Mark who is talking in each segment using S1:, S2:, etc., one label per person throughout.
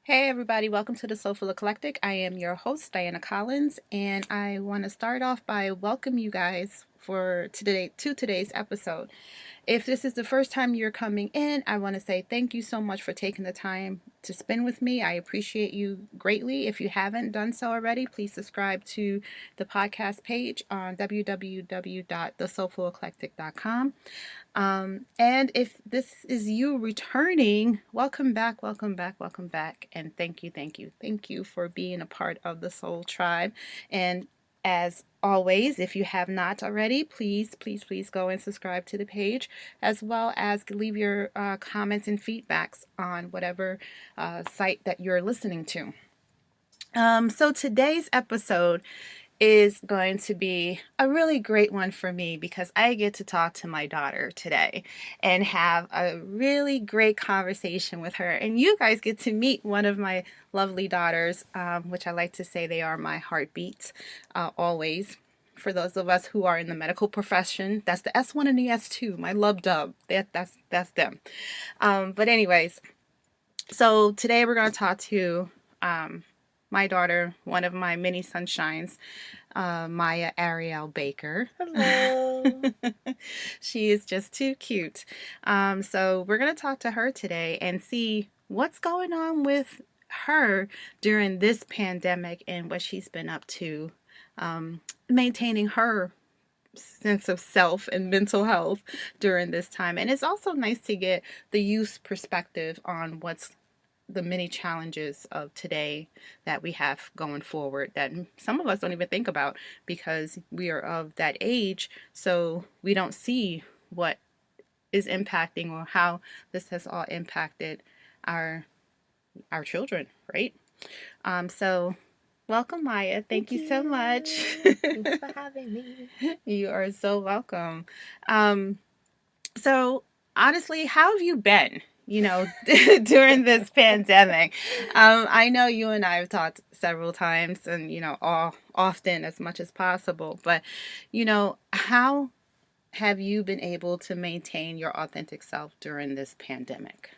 S1: Hey everybody, welcome to the Soulful Eclectic. I am your host, Diana Collins, and I want to start off by welcoming you guys to today's episode. If this is the first time you're coming in, I want to say thank you so much for taking the time to spend with me. I appreciate you greatly. If you haven't done so already, please subscribe to the podcast page on www.thesoulfuleclectic.com. And if this is you returning, welcome back, welcome back, welcome back. And thank you for being a part of the Soul Tribe. And as always, if you have not already, please go and subscribe to the page, as well as leave your comments and feedbacks on whatever site that you're listening to. So today's episode is going to be a really great one for me because I get to talk to my daughter today and have a really great conversation with her. And you guys get to meet one of my lovely daughters, which I like to say they are my heartbeats always. For those of us who are in the medical profession, that's the S1 and the S2, my love dub. That's them. But anyways, so today we're going to talk to my daughter, one of my mini sunshines, Maya Ariel Baker.
S2: Hello.
S1: She is just too cute. So we're going to talk to her today and see what's going on with her during this pandemic and what she's been up to, maintaining her sense of self and mental health during this time. And it's also nice to get the youth perspective on what's the many challenges of today that we have going forward that some of us don't even think about because we are of that age, so we don't see what is impacting or how this has all impacted our children, right? So welcome, Maya. Thank you so much.
S2: Thanks for having me.
S1: You are so welcome. So honestly, how have you been? During this pandemic. I know you and I have talked several times and, all often as much as possible, but, how have you been able to maintain your authentic self during this pandemic?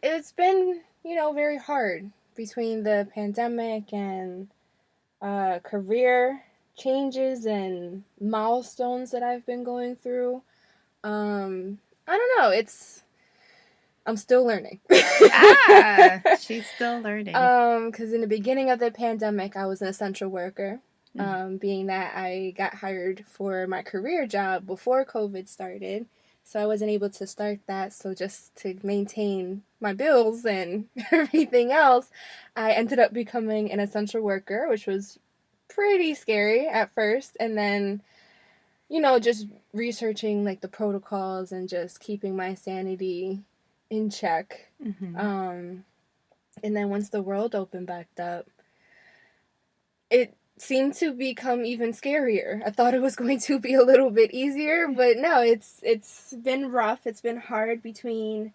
S2: It's been, very hard between the pandemic and career changes and milestones that I've been going through. I don't know. I'm still learning.
S1: She's still learning.
S2: Because in the beginning of the pandemic, I was an essential worker. Being that I got hired for my career job before COVID started. So I wasn't able to start that. So just to maintain my bills and everything else, I ended up becoming an essential worker, which was pretty scary at first. And then, just researching like the protocols and just keeping my sanity in check. And then once the world opened back up, it seemed to become even scarier. I thought it was going to be a little bit easier, but no, it's been rough. It's been hard between,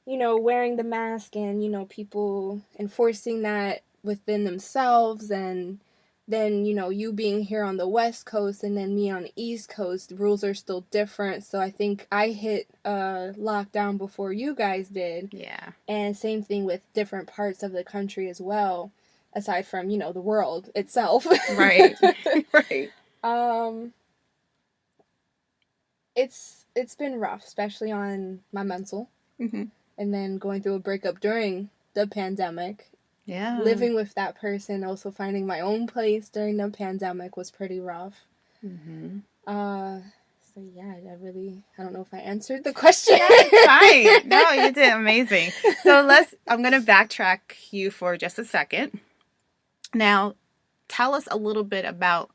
S2: wearing the mask and, people enforcing that within themselves, and then, you being here on the West Coast and then me on the East Coast, the rules are still different. So I think I hit lockdown before you guys did.
S1: Yeah.
S2: And same thing with different parts of the country as well, aside from, the world itself.
S1: Right. Right.
S2: It's been rough, especially on my mental. And then going through a breakup during the pandemic.
S1: Yeah.
S2: Living with that person, also finding my own place during the pandemic was pretty rough. So yeah, I don't know if I answered the question.
S1: Fine. No, you did amazing. So I'm going to backtrack you for just a second. Now, tell us a little bit about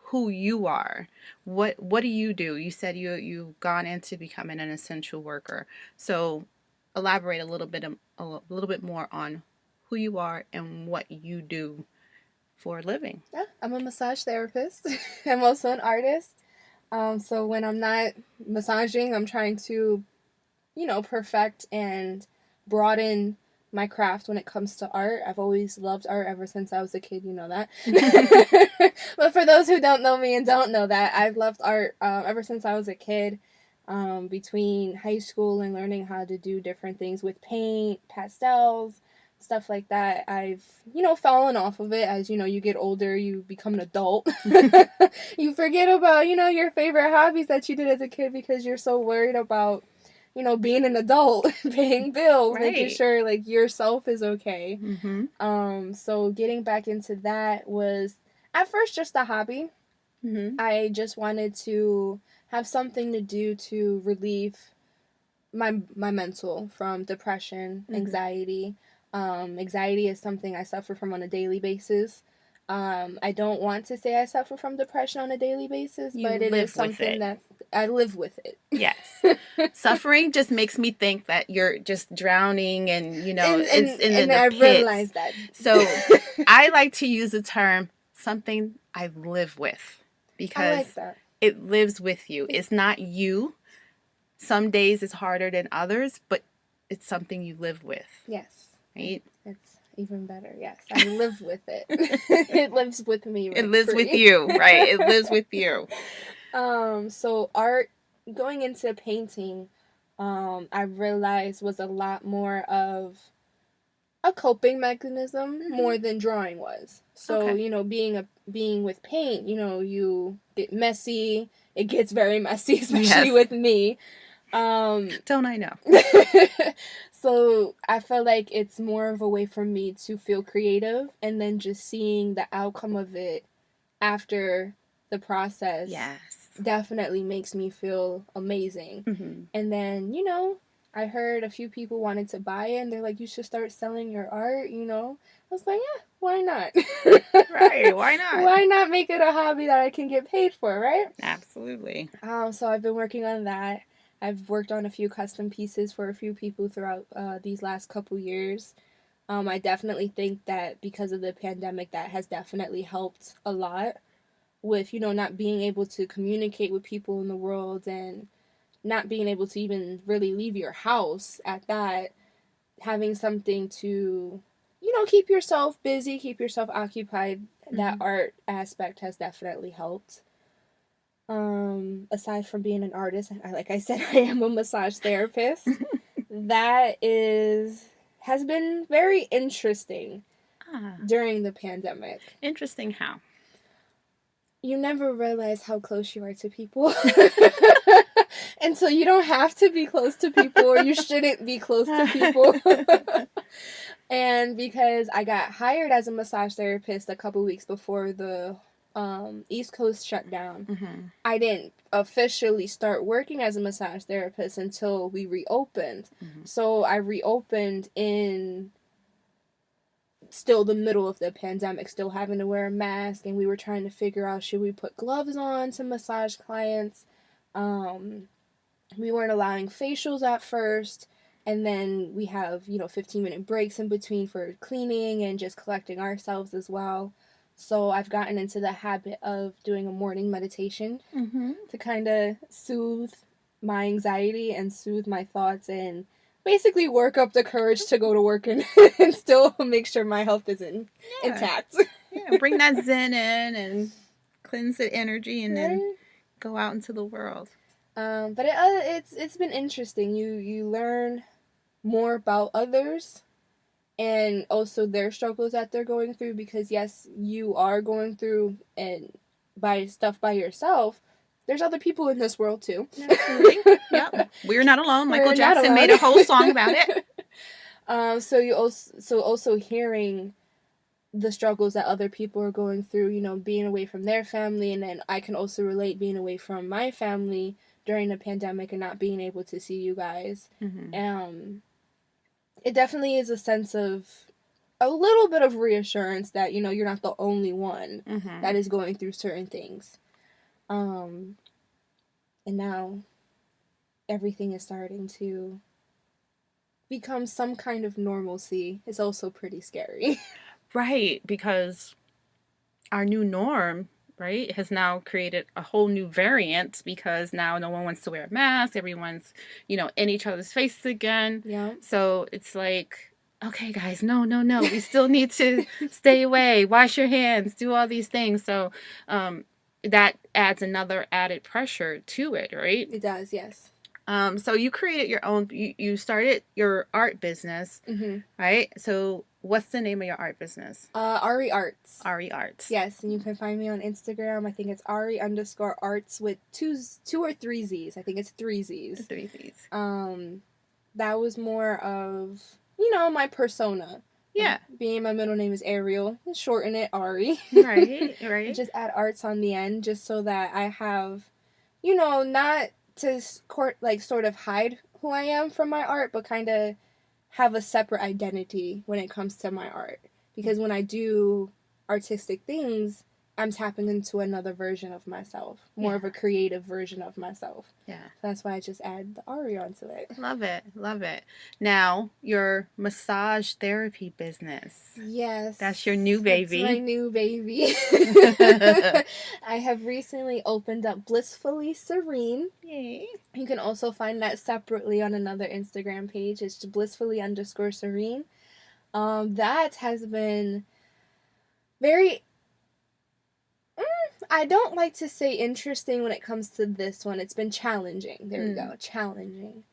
S1: who you are. What do you do? You said you've gone into becoming an essential worker. So elaborate a little bit more on who you are and what you do for a living.
S2: Yeah, I'm a massage therapist. I'm also an artist. So when I'm not massaging, I'm trying to, perfect and broaden my craft when it comes to art. I've always loved art ever since I was a kid, you know that. But for those who don't know me and don't know that, I've loved art ever since I was a kid. Between high school and learning how to do different things with paint, pastels, stuff like that. I've, fallen off of it as, you get older, you become an adult. You forget about, your favorite hobbies that you did as a kid because you're so worried about, being an adult, paying bills, making
S1: Right.
S2: sure like yourself is okay.
S1: Mm-hmm.
S2: So getting back into that was at first just a hobby.
S1: Mm-hmm.
S2: I just wanted to have something to do to relieve my mental from depression,
S1: Mm-hmm.
S2: anxiety. Anxiety is something I suffer from on a daily basis. I don't want to say I suffer from depression on a daily basis,
S1: You
S2: but it is
S1: live with
S2: something
S1: it.
S2: that I live with it.
S1: Yes. Suffering just makes me think that you're just drowning and, it's in
S2: And
S1: the
S2: I
S1: pits.
S2: realized that.
S1: So I like to use the term something I live with
S2: I like
S1: because
S2: that.
S1: it lives with you. It's not you. Some days it's harder than others, but it's something you live with,
S2: Yes.
S1: right?
S2: It's even better. Yes. I live with it. It lives with me
S1: It
S2: rent
S1: lives with
S2: free.
S1: you, right? It lives with you.
S2: So art, going into painting, I realized was a lot more of a coping mechanism
S1: Mm-hmm.
S2: more than drawing was. So,
S1: Okay.
S2: being with paint, you get messy. It gets very messy, especially
S1: Yes.
S2: with me. Um
S1: Don't I know?
S2: so I feel like it's more of a way for me to feel creative, and then just seeing the outcome of it after the process
S1: Yes.
S2: definitely makes me feel amazing.
S1: Mm-hmm.
S2: And then, I heard a few people wanted to buy it and they're like, you should start selling your art. I was like, yeah, why not?
S1: Right. Why not?
S2: Why not make it a hobby that I can get paid for, right?
S1: Absolutely.
S2: So I've been working on that. I've worked on a few custom pieces for a few people throughout these last couple years. I definitely think that because of the pandemic, that has definitely helped a lot with, not being able to communicate with people in the world, and not being able to even really leave your house at that. Having something to, keep yourself busy, keep yourself occupied, that
S1: Mm-hmm.
S2: art aspect has definitely helped. Aside from being an artist, like I said, I am a massage therapist. That is has been very interesting
S1: Ah,
S2: during the pandemic.
S1: interesting how.
S2: You never realize how close you are to people. And so you don't have to be close to people, or you shouldn't be close to people. And because I got hired as a massage therapist a couple weeks before the East Coast shut down,
S1: Mm-hmm.
S2: I didn't officially start working as a massage therapist until we reopened.
S1: Mm-hmm.
S2: So I reopened in still the middle of the pandemic, still having to wear a mask, and we were trying to figure out, should we put gloves on to massage clients. Um, we weren't allowing facials at first, and then we have 15-minute breaks in between for cleaning and just collecting ourselves as well. So I've gotten into the habit of doing a morning meditation
S1: Mm-hmm.
S2: to kind of soothe my anxiety and soothe my thoughts, and basically work up the courage to go to work and, and still make sure my health is
S1: Yeah.
S2: intact.
S1: Yeah. Bring that zen in and cleanse the energy and then
S2: Right?
S1: go out into the world.
S2: But it's been interesting. You learn more about others, and also their struggles that they're going through, because yes, you are going through and by stuff by yourself. There's other people in this world too.
S1: Absolutely. Yep. We're not alone. Michael
S2: We're not
S1: Jackson
S2: alone.
S1: made a whole song about it.
S2: So also hearing the struggles that other people are going through, being away from their family, and then I can also relate being away from my family during the pandemic and not being able to see you guys.
S1: Mm-hmm.
S2: Um, it definitely is a sense of a little bit of reassurance that you're not the only one
S1: Mm-hmm.
S2: that is going through certain things. Um, and now everything is starting to become some kind of normalcy. It's also pretty scary.
S1: Right, because our new norm, right, has now created a whole new variant because now no one wants to wear a mask. Everyone's, in each other's faces again.
S2: Yeah.
S1: So it's like, okay, guys, no, no, no. We still need to stay away, wash your hands, do all these things. So that adds another added pressure to it, right?
S2: It does, yes.
S1: So you created your own, you started your art business,
S2: Mm-hmm.
S1: right? So what's the name of your art business?
S2: Ari Arts.
S1: Ari Arts.
S2: Yes, and you can find me on Instagram. I think it's Ari_arts with two or three Z's. I think it's three
S1: The
S2: Z's.
S1: three Z's.
S2: That was more of, my persona.
S1: Yeah.
S2: Being my middle name is Ariel, shorten it Ari.
S1: Right,
S2: And
S1: right.
S2: just add arts on the end, just so that I have, not to sort of hide who I am from my art, but kind of have a separate identity when it comes to my art. Because when I do artistic things, I'm tapping into another version of myself, more of a creative version of myself.
S1: Yeah.
S2: So that's why I just add the Ari onto it.
S1: Love it. Love it. Now, your massage therapy business.
S2: Yes.
S1: That's your new baby.
S2: That's my new baby. I have recently opened up Blissfully Serene.
S1: Yay.
S2: You can also find that separately on another Instagram page. It's blissfully_serene. That has been very, I don't like to say interesting when it comes to this one. It's been challenging. There we go. Challenging.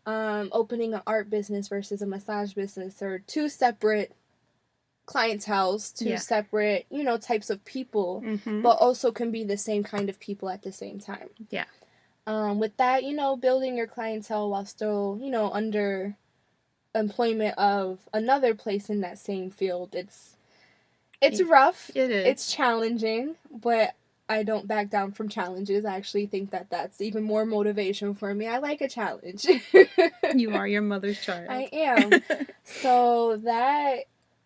S2: Opening an art business versus a massage business are two separate clienteles, two separate, types of people, but also can be the same kind of people at the same time.
S1: Yeah.
S2: With that, building your clientele while still, under employment of another place in that same field, it's rough.
S1: It is.
S2: It's challenging, but I don't back down from challenges. I actually think that that's even more motivation for me. I like a challenge.
S1: You are your mother's child.
S2: I am. So that,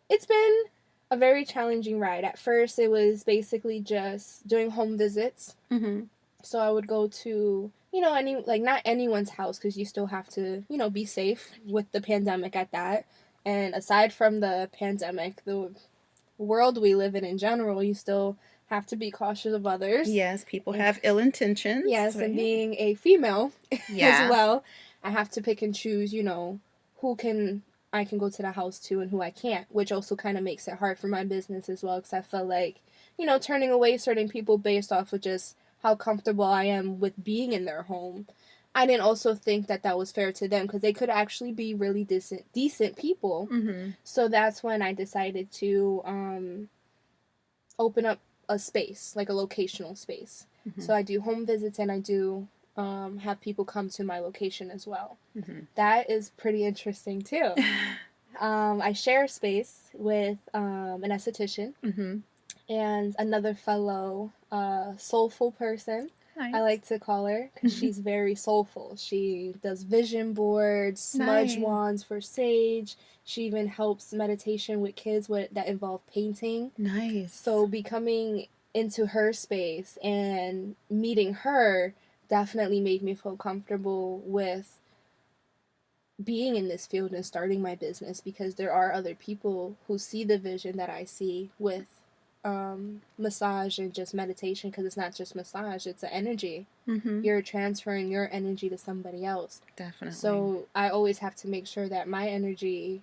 S2: it's been a very challenging ride. At first, it was basically just doing home visits.
S1: Mm-hmm.
S2: So I would go to, not anyone's house, because you still have to, be safe with the pandemic at that. And aside from the pandemic, the world we live in general, you still have to be cautious of others.
S1: Yes, people have ill intentions.
S2: Yes,
S1: right?
S2: And being a female as well, I have to pick and choose, who I can go to the house to and who I can't, which also kind of makes it hard for my business as well, because I feel like, turning away certain people based off of just how comfortable I am with being in their home. I didn't also think that that was fair to them, because they could actually be really decent people.
S1: Mm-hmm.
S2: So that's when I decided to open up a space, like a locational space. Mm-hmm. So I do home visits, and I do have people come to my location as well. Mm-hmm. That is pretty interesting too. I share space with an esthetician and another fellow soulful person. Nice. I like to call her, because she's very soulful. She does vision boards, smudge wands for sage. She even helps meditation with kids that involve painting.
S1: Nice.
S2: So becoming into her space and meeting her definitely made me feel comfortable with being in this field and starting my business, because there are other people who see the vision that I see with massage and just meditation, because it's not just massage, it's an energy. Mm-hmm. You're transferring your energy to somebody else.
S1: Definitely.
S2: So I always have to make sure that my energy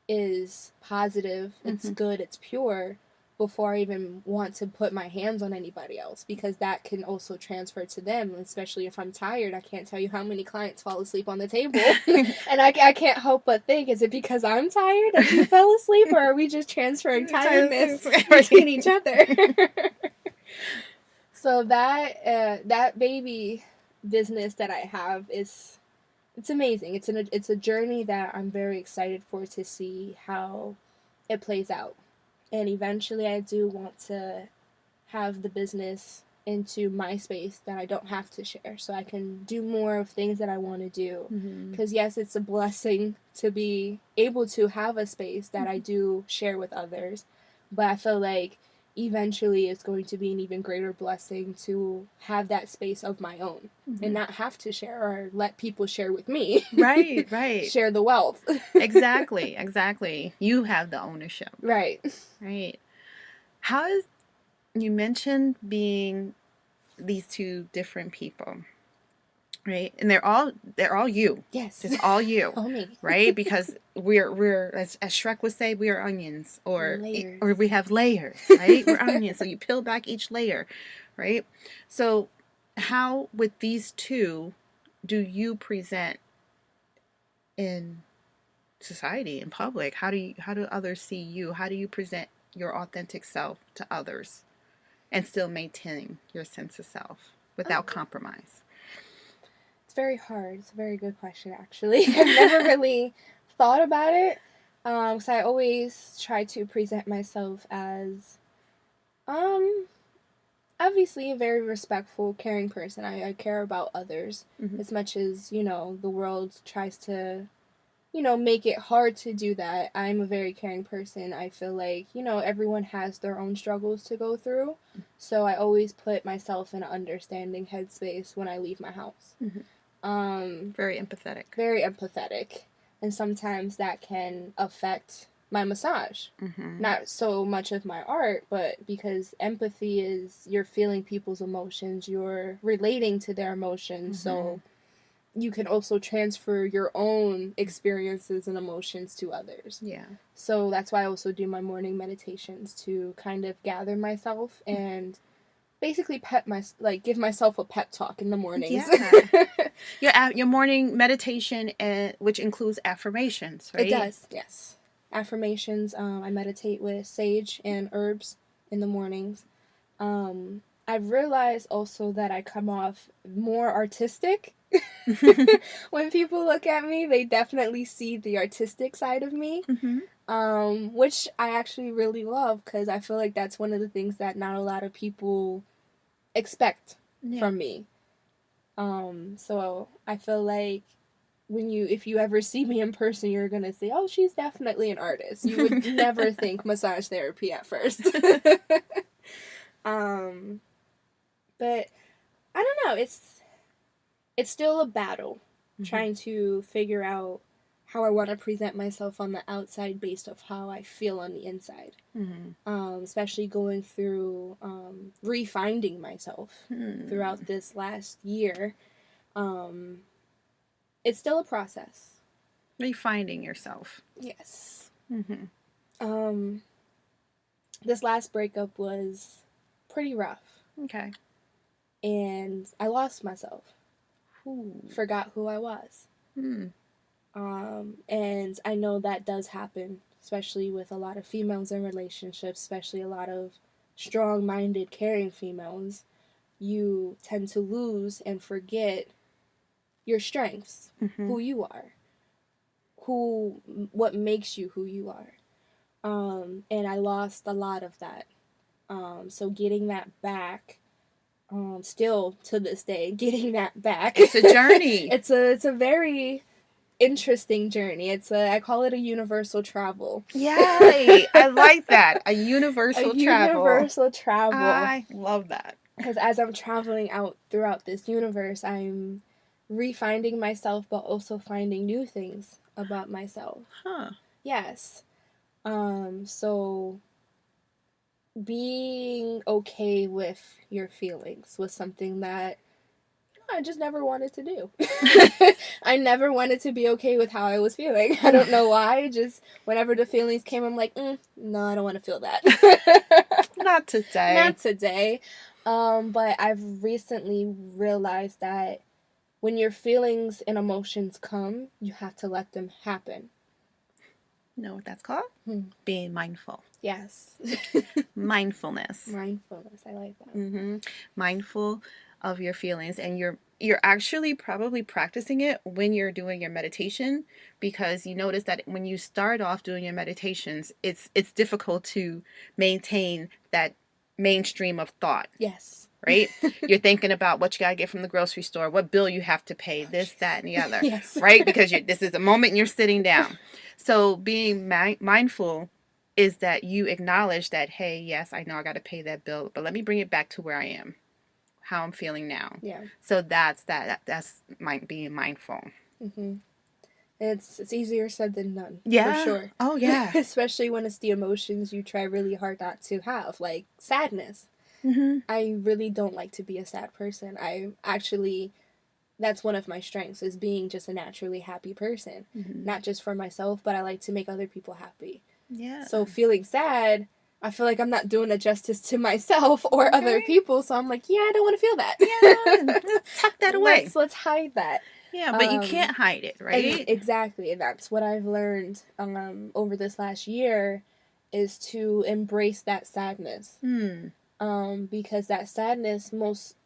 S2: is positive, it's good, it's pure, before I even want to put my hands on anybody else, because that can also transfer to them, especially if I'm tired. I can't tell you how many clients fall asleep on the table. And I can't help but think, is it because I'm tired and you fell asleep, or are we just transferring tiredness between each other? So that baby business that I have it's amazing. It's a journey that I'm very excited for, to see how it plays out. And eventually I do want to have the business into my space that I don't have to share, so I can do more of things that I want to do. Because yes, it's a blessing to be able to have a space that I do share with others, but I feel like eventually it's going to be an even greater blessing to have that space of my own and not have to share, or let people share with me.
S1: Right.
S2: Share the wealth.
S1: Exactly. You have the ownership.
S2: Right.
S1: How is, you mentioned being these two different people, right? And they're all you.
S2: Yes.
S1: It's all you.
S2: All me.
S1: Right? Because we're as Shrek would say, we are onions, or
S2: layers.
S1: We have layers, right? We're onions. So you peel back each layer, right? So how with these two do you present in society, in public? How do others see you? How do you present your authentic self to others and still maintain your sense of self without compromise?
S2: It's very hard. It's a very good question, actually. I've never really thought about it. So I always try to present myself as, um, obviously a very respectful, caring person. I care about others as much as, the world tries to, make it hard to do that. I'm a very caring person. I feel like, everyone has their own struggles to go through. So I always put myself in an understanding headspace when I leave my house.
S1: Very empathetic.
S2: Very empathetic. And sometimes that can affect my massage. Not so much of my art, but because empathy is you're feeling people's emotions, you're relating to their emotions. So you can also transfer your own experiences and emotions to others.
S1: Yeah.
S2: So that's why I also do my morning meditations to kind of gather myself and basically give myself a pep talk in the mornings.
S1: Yeah. Your morning meditation, which includes affirmations, right?
S2: It does, yes. Affirmations. I meditate with sage and herbs in the mornings. I've realized also that I come off more artistic. When people look at me, they definitely see the artistic side of me, which I actually really love because I feel like that's one of the things that not a lot of people expect from me. So I feel like if you ever see me in person, you're gonna say, "Oh, she's definitely an artist." You would never think massage therapy at first. But I don't know. It's still a battle trying to figure out how I want to present myself on the outside based off how I feel on the inside. Especially going through refinding myself throughout this last year. It's still a process.
S1: Refinding yourself.
S2: Yes. This last breakup was pretty rough.
S1: Okay.
S2: And I lost myself. Forgot who I was. And I know that does happen, especially with a lot of females in relationships, especially a lot of strong-minded, caring females. You tend to lose and forget your strengths, who you are, what makes you who you are. And I lost a lot of that. So getting that back, still to this day, getting that back.
S1: It's a journey.
S2: It's a very interesting journey. I call it a universal travel.
S1: Yay! I like that. A universal travel.
S2: Universal travel.
S1: I love that.
S2: Because as I'm traveling out throughout this universe, I'm refinding myself, but also finding new things about myself. Yes. So being okay with your feelings was something that I just never wanted to do. I never wanted to be okay with how I was feeling. I don't know why. Just whenever the feelings came, I'm like, no, I don't want to feel that.
S1: Not today.
S2: Not today. But I've recently realized that when your feelings and emotions come, you have to let them happen.
S1: You know what that's called? Being mindful.
S2: Yes.
S1: Mindfulness.
S2: Mindfulness. I like that.
S1: Mindful of your feelings, and you're actually probably practicing it when you're doing your meditation, because you notice that when you start off doing your meditations, it's difficult to maintain that mainstream of thought.
S2: Yes.
S1: Right? You're thinking about what you got to get from the grocery store, what bill you have to pay, this, that, and the other.
S2: Yes.
S1: Right? Because this is the moment you're sitting down. So being mindful is that you acknowledge that, hey, yes, I know I got to pay that bill, but let me bring it back to where I am, how I'm feeling now.
S2: Yeah.
S1: So that's being mindful.
S2: It's easier said than done.
S1: Yeah.
S2: For sure.
S1: Oh, yeah.
S2: Especially when it's the emotions you try really hard not to have, like sadness. I really don't like to be a sad person. That's one of my strengths, is being just a naturally happy person. Not just for myself, but I like to make other people happy.
S1: Yeah.
S2: So feeling sad, I feel like I'm not doing a justice to myself or other
S1: Okay.
S2: people, so I'm like, yeah, I don't want to feel
S1: Yeah,
S2: that.
S1: let's tuck that away.
S2: Let's hide that.
S1: Yeah, but you
S2: Um,
S1: can't hide it,
S2: and
S1: right?
S2: exactly, and that's what I've learned over this last year is to embrace that sadness.
S1: Hmm.
S2: Because that sadness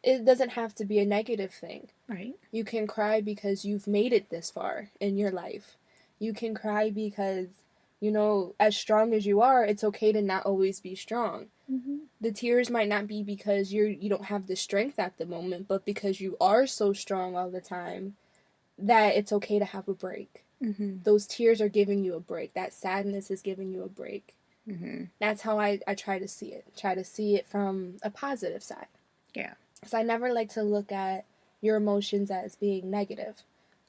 S2: it doesn't have to be a negative thing.
S1: Right.
S2: You can cry because you've made it this far in your life. You can cry because, as strong as you are, it's okay to not always be strong.
S1: Mm-hmm.
S2: The tears might not be because you don't have the strength at the moment, but because you are so strong all the time that it's okay to have a break.
S1: Mm-hmm.
S2: Those tears are giving you a break. That sadness is giving you a break.
S1: Mm-hmm.
S2: That's how I try to see it. Try to see it from a positive side.
S1: Yeah.
S2: So I never like to look at your emotions as being negative.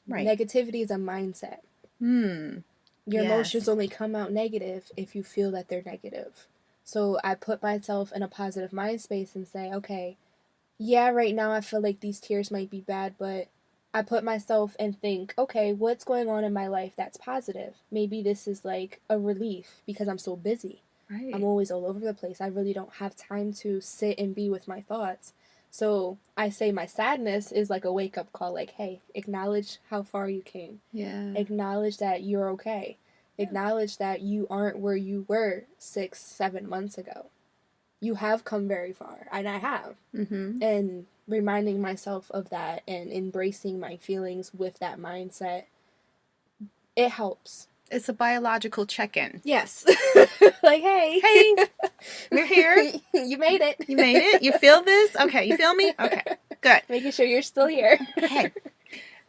S1: Right.
S2: Negativity is a mindset.
S1: Hmm.
S2: Your emotions
S1: Yes.
S2: only come out negative if you feel that they're negative. So I put myself in a positive mind space and say, okay, yeah, right now I feel like these tears might be bad, but I put myself and think, okay, what's going on in my life that's positive? Maybe this is like a relief because I'm so busy. I'm
S1: Right.
S2: always all over the place. I really don't have time to sit and be with my thoughts. So I say my sadness is like a wake up call, like, hey, acknowledge how far you came.
S1: Yeah.
S2: Acknowledge that you're okay.
S1: Yeah.
S2: Acknowledge that you aren't where you were 6, 7 months ago. You have come very far, and I have.
S1: Mm-hmm.
S2: And reminding myself of that and embracing my feelings with that mindset, it helps.
S1: It's a biological check-in.
S2: Yes. Like, hey,
S1: Hey, we're here.
S2: you made it.
S1: You made it. You feel this? Okay. You feel me? Okay. Good.
S2: Making sure you're still here.
S1: Okay.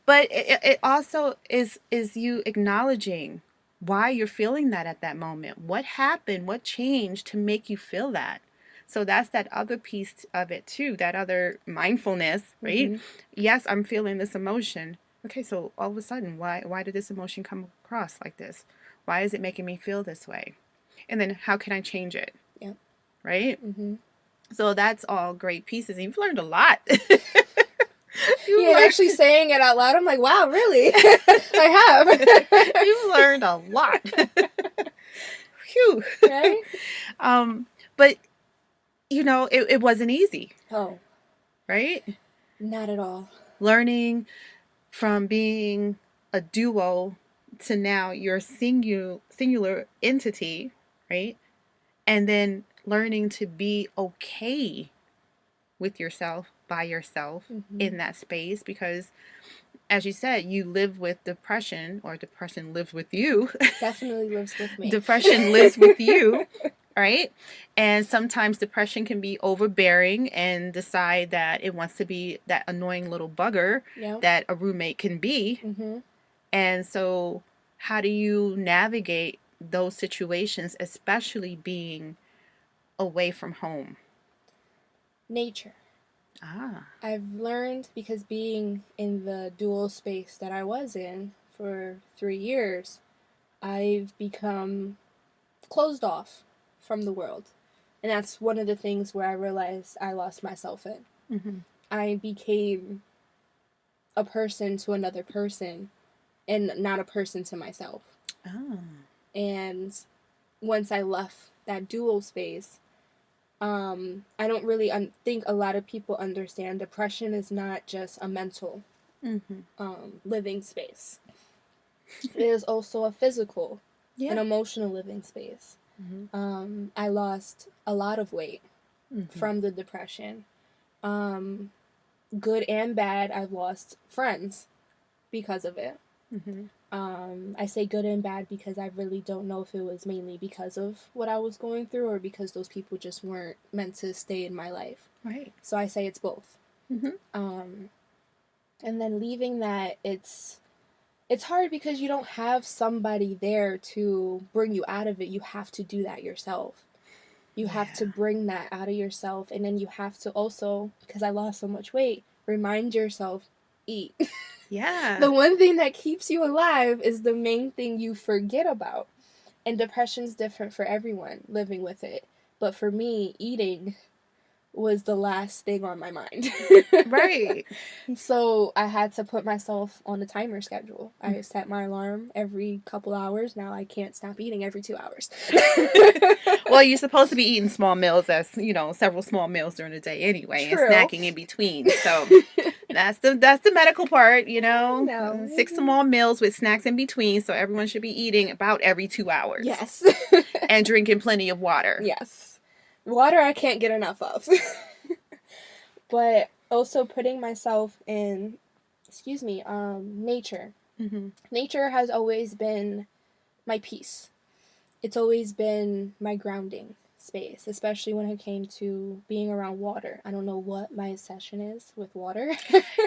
S1: But it also is you acknowledging why you're feeling that at that moment. What happened? What changed to make you feel that? So that's that other piece of it too, that other mindfulness, right?
S2: Mm-hmm.
S1: Yes, I'm feeling this emotion. Okay, so all of a sudden, why did this emotion come across like this? Why is it making me feel this way? And then how can I change it?
S2: Yeah.
S1: Right?
S2: Mm-hmm.
S1: So that's all great pieces. And you've learned a lot.
S2: Yeah, and actually saying it out loud, I'm like, wow, really? I have.
S1: You've learned a lot. Phew.
S2: Right?
S1: But it wasn't easy,
S2: Oh,
S1: right?
S2: not at all.
S1: Learning from being a duo to now you're a singular entity, right? And then learning to be okay with yourself by yourself
S2: Mm-hmm.
S1: in that space because as you said, you live with depression or depression lives with you.
S2: Definitely lives with me.
S1: Depression lives with you, right? And sometimes depression can be overbearing and decide that it wants to be that annoying little bugger
S2: Yep.
S1: that a roommate can be.
S2: Mm-hmm.
S1: And so, how do you navigate those situations, especially being away from home?
S2: Nature.
S1: Ah.
S2: I've learned because being in the dual space that I was in for 3 years, I've become closed off from the world. And that's one of the things where I realized I lost myself in.
S1: Mm-hmm.
S2: I became a person to another person and not a person to myself.
S1: Ah.
S2: And once I left that dual space, I don't really think a lot of people understand depression is not just a mental
S1: Mm-hmm.
S2: living space. It is also a physical, an
S1: Yeah.
S2: emotional living space.
S1: Mm-hmm.
S2: I lost a lot of weight
S1: Mm-hmm.
S2: from the depression. Good and bad, I've lost friends because of it.
S1: Mm-hmm.
S2: I say good and bad because I really don't know if it was mainly because of what I was going through or because those people just weren't meant to stay in my life.
S1: Right.
S2: So I say it's both.
S1: Mm-hmm.
S2: And then leaving that, it's hard because you don't have somebody there to bring you out of it. You have to do that yourself. You have to bring that out of yourself, and then you have to also, because I lost so much weight, remind yourself, eat.
S1: Yeah.
S2: The one thing that keeps you alive is the main thing you forget about. And depression's different for everyone living with it. But for me, eating was the last thing on my mind.
S1: Right.
S2: So I had to put myself on a timer schedule. I set my alarm every couple hours. Now I can't stop eating every 2 hours.
S1: Well, you're supposed to be eating small meals, as several small meals during the day anyway, and
S2: True.
S1: snacking in between. So that's the medical part,
S2: No.
S1: 6 small meals with snacks in between. So everyone should be eating about every 2 hours.
S2: Yes.
S1: And drinking plenty of water.
S2: Yes. Water I can't get enough of. But also putting myself in, nature.
S1: Mm-hmm.
S2: Nature has always been my peace. It's always been my grounding space, especially when it came to being around water. I don't know what my obsession is with water.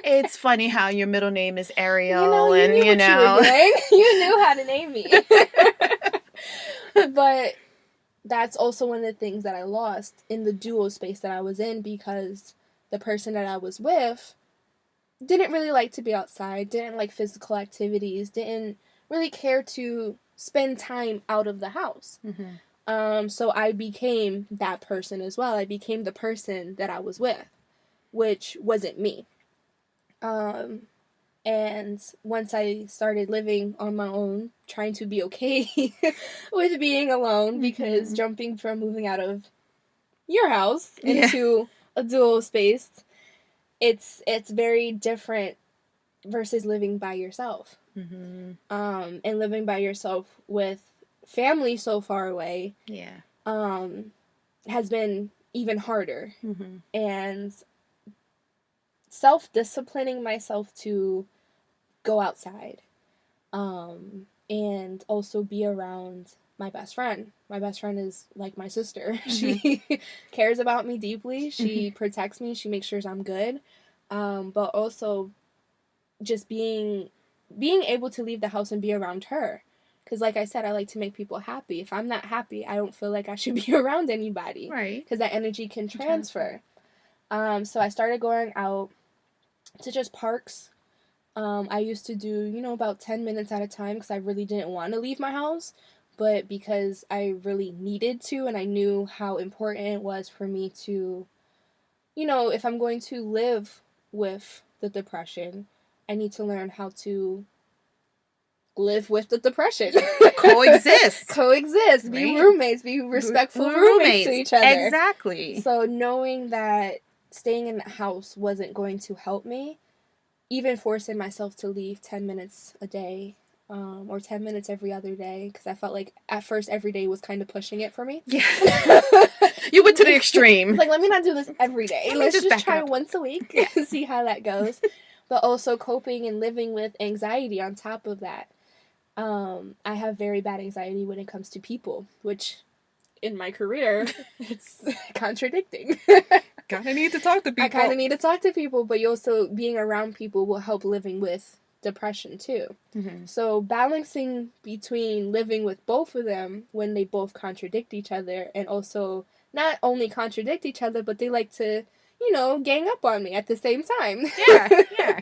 S1: It's funny how your middle name is Ariel,
S2: you
S1: and
S2: knew what you were doing. You knew how to name me. But that's also one of the things that I lost in the duo space that I was in, because the person that I was with didn't really like to be outside, didn't like physical activities, didn't really care to spend time out of the house.
S1: Mm-hmm.
S2: So I became that person as well. I became the person that I was with, which wasn't me. And once I started living on my own, trying to be okay with being alone, because
S1: Mm-hmm.
S2: jumping from moving out of your house into a dual space, it's very different versus living by yourself.
S1: Mm-hmm.
S2: And living by yourself with family so far away, has been even harder.
S1: Mm-hmm.
S2: And self-disciplining myself to go outside, and also be around my best friend. My best friend is like my sister. Mm-hmm. She cares about me deeply. She protects me. She makes sure I'm good. But also just being able to leave the house and be around her. Because like I said, I like to make people happy. If I'm not happy, I don't feel like I should be around anybody.
S1: Right.
S2: Because that energy can transfer. So I started going out to just parks. I used to do, about 10 minutes at a time, because I really didn't want to leave my house. But because I really needed to, and I knew how important it was for me to, if I'm going to live with the depression, I need to learn how to live with the depression.
S1: Coexist.
S2: Right? Be roommates. Be respectful roommates to each other.
S1: Exactly.
S2: So knowing that staying in the house wasn't going to help me, even forcing myself to leave 10 minutes a day, or 10 minutes every other day, because I felt like at first every day was kind of pushing it for me.
S1: Yeah. You went to the extreme.
S2: Like, let me not do this every day. Let's just try once a week and see how that goes. But also coping and living with anxiety on top of that. I have very bad anxiety when it comes to people, which in my career, it's contradicting.
S1: Kinda need to talk to people.
S2: I kind of need to talk to people, but you also, being around people will help living with depression too. Mm-hmm. So balancing between living with both of them when they both contradict each other, and also not only contradict each other, but they like to, gang up on me at the same time.
S1: Yeah.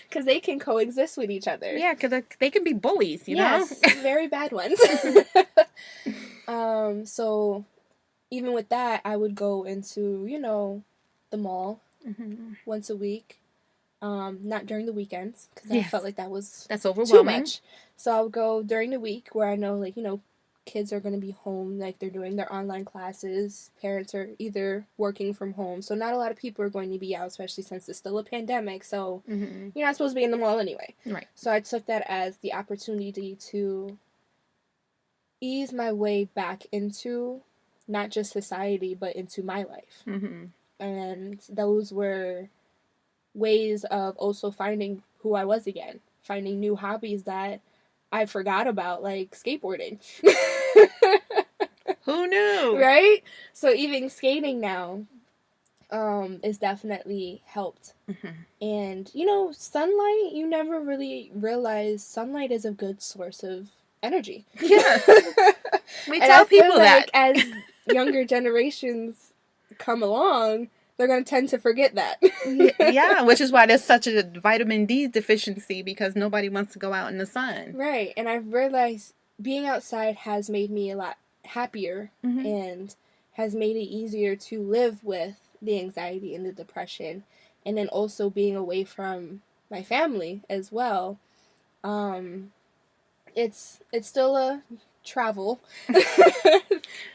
S2: Because they can coexist with each other.
S1: Yeah, because they can be bullies,
S2: Yes, very bad ones. So even with that, I would go into, the mall once a week. Not during the weekends, because I felt like that's overwhelming. Too much. So I would go during the week, where I know, kids are going to be home, they're doing their online classes, parents are either working from home, so not a lot of people are going to be out, especially since it's still a pandemic, so you're not supposed to be in the mall anyway. Right. So I took that as the opportunity to ease my way back into not just society, but into my life. And those were ways of also finding who I was again, finding new hobbies that I forgot about, like skateboarding.
S1: Who knew?
S2: Right? So even skating now is definitely helped. And, sunlight, you never really realize sunlight is a good source of energy. Yeah.
S1: We tell people that.
S2: As younger generations come along, they're going to tend to forget that.
S1: Yeah, which is why there's such a vitamin D deficiency, because nobody wants to go out in the sun.
S2: Right, and I've realized being outside has made me a lot happier, and has made it easier to live with the anxiety and the depression, and then also being away from my family as well. It's still a travel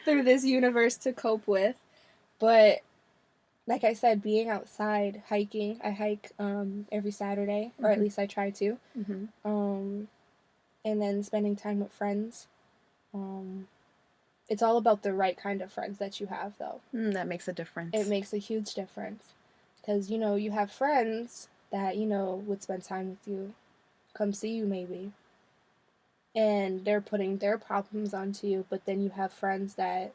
S2: through this universe to cope with. But like I said, being outside hiking, I hike every Saturday, or at least I try to. Um, and then spending time with friends. It's all about the right kind of friends that you have, though.
S1: That makes a difference.
S2: It makes a huge difference. Because, you have friends that, would spend time with you, come see you maybe. And they're putting their problems onto you, but then you have friends that,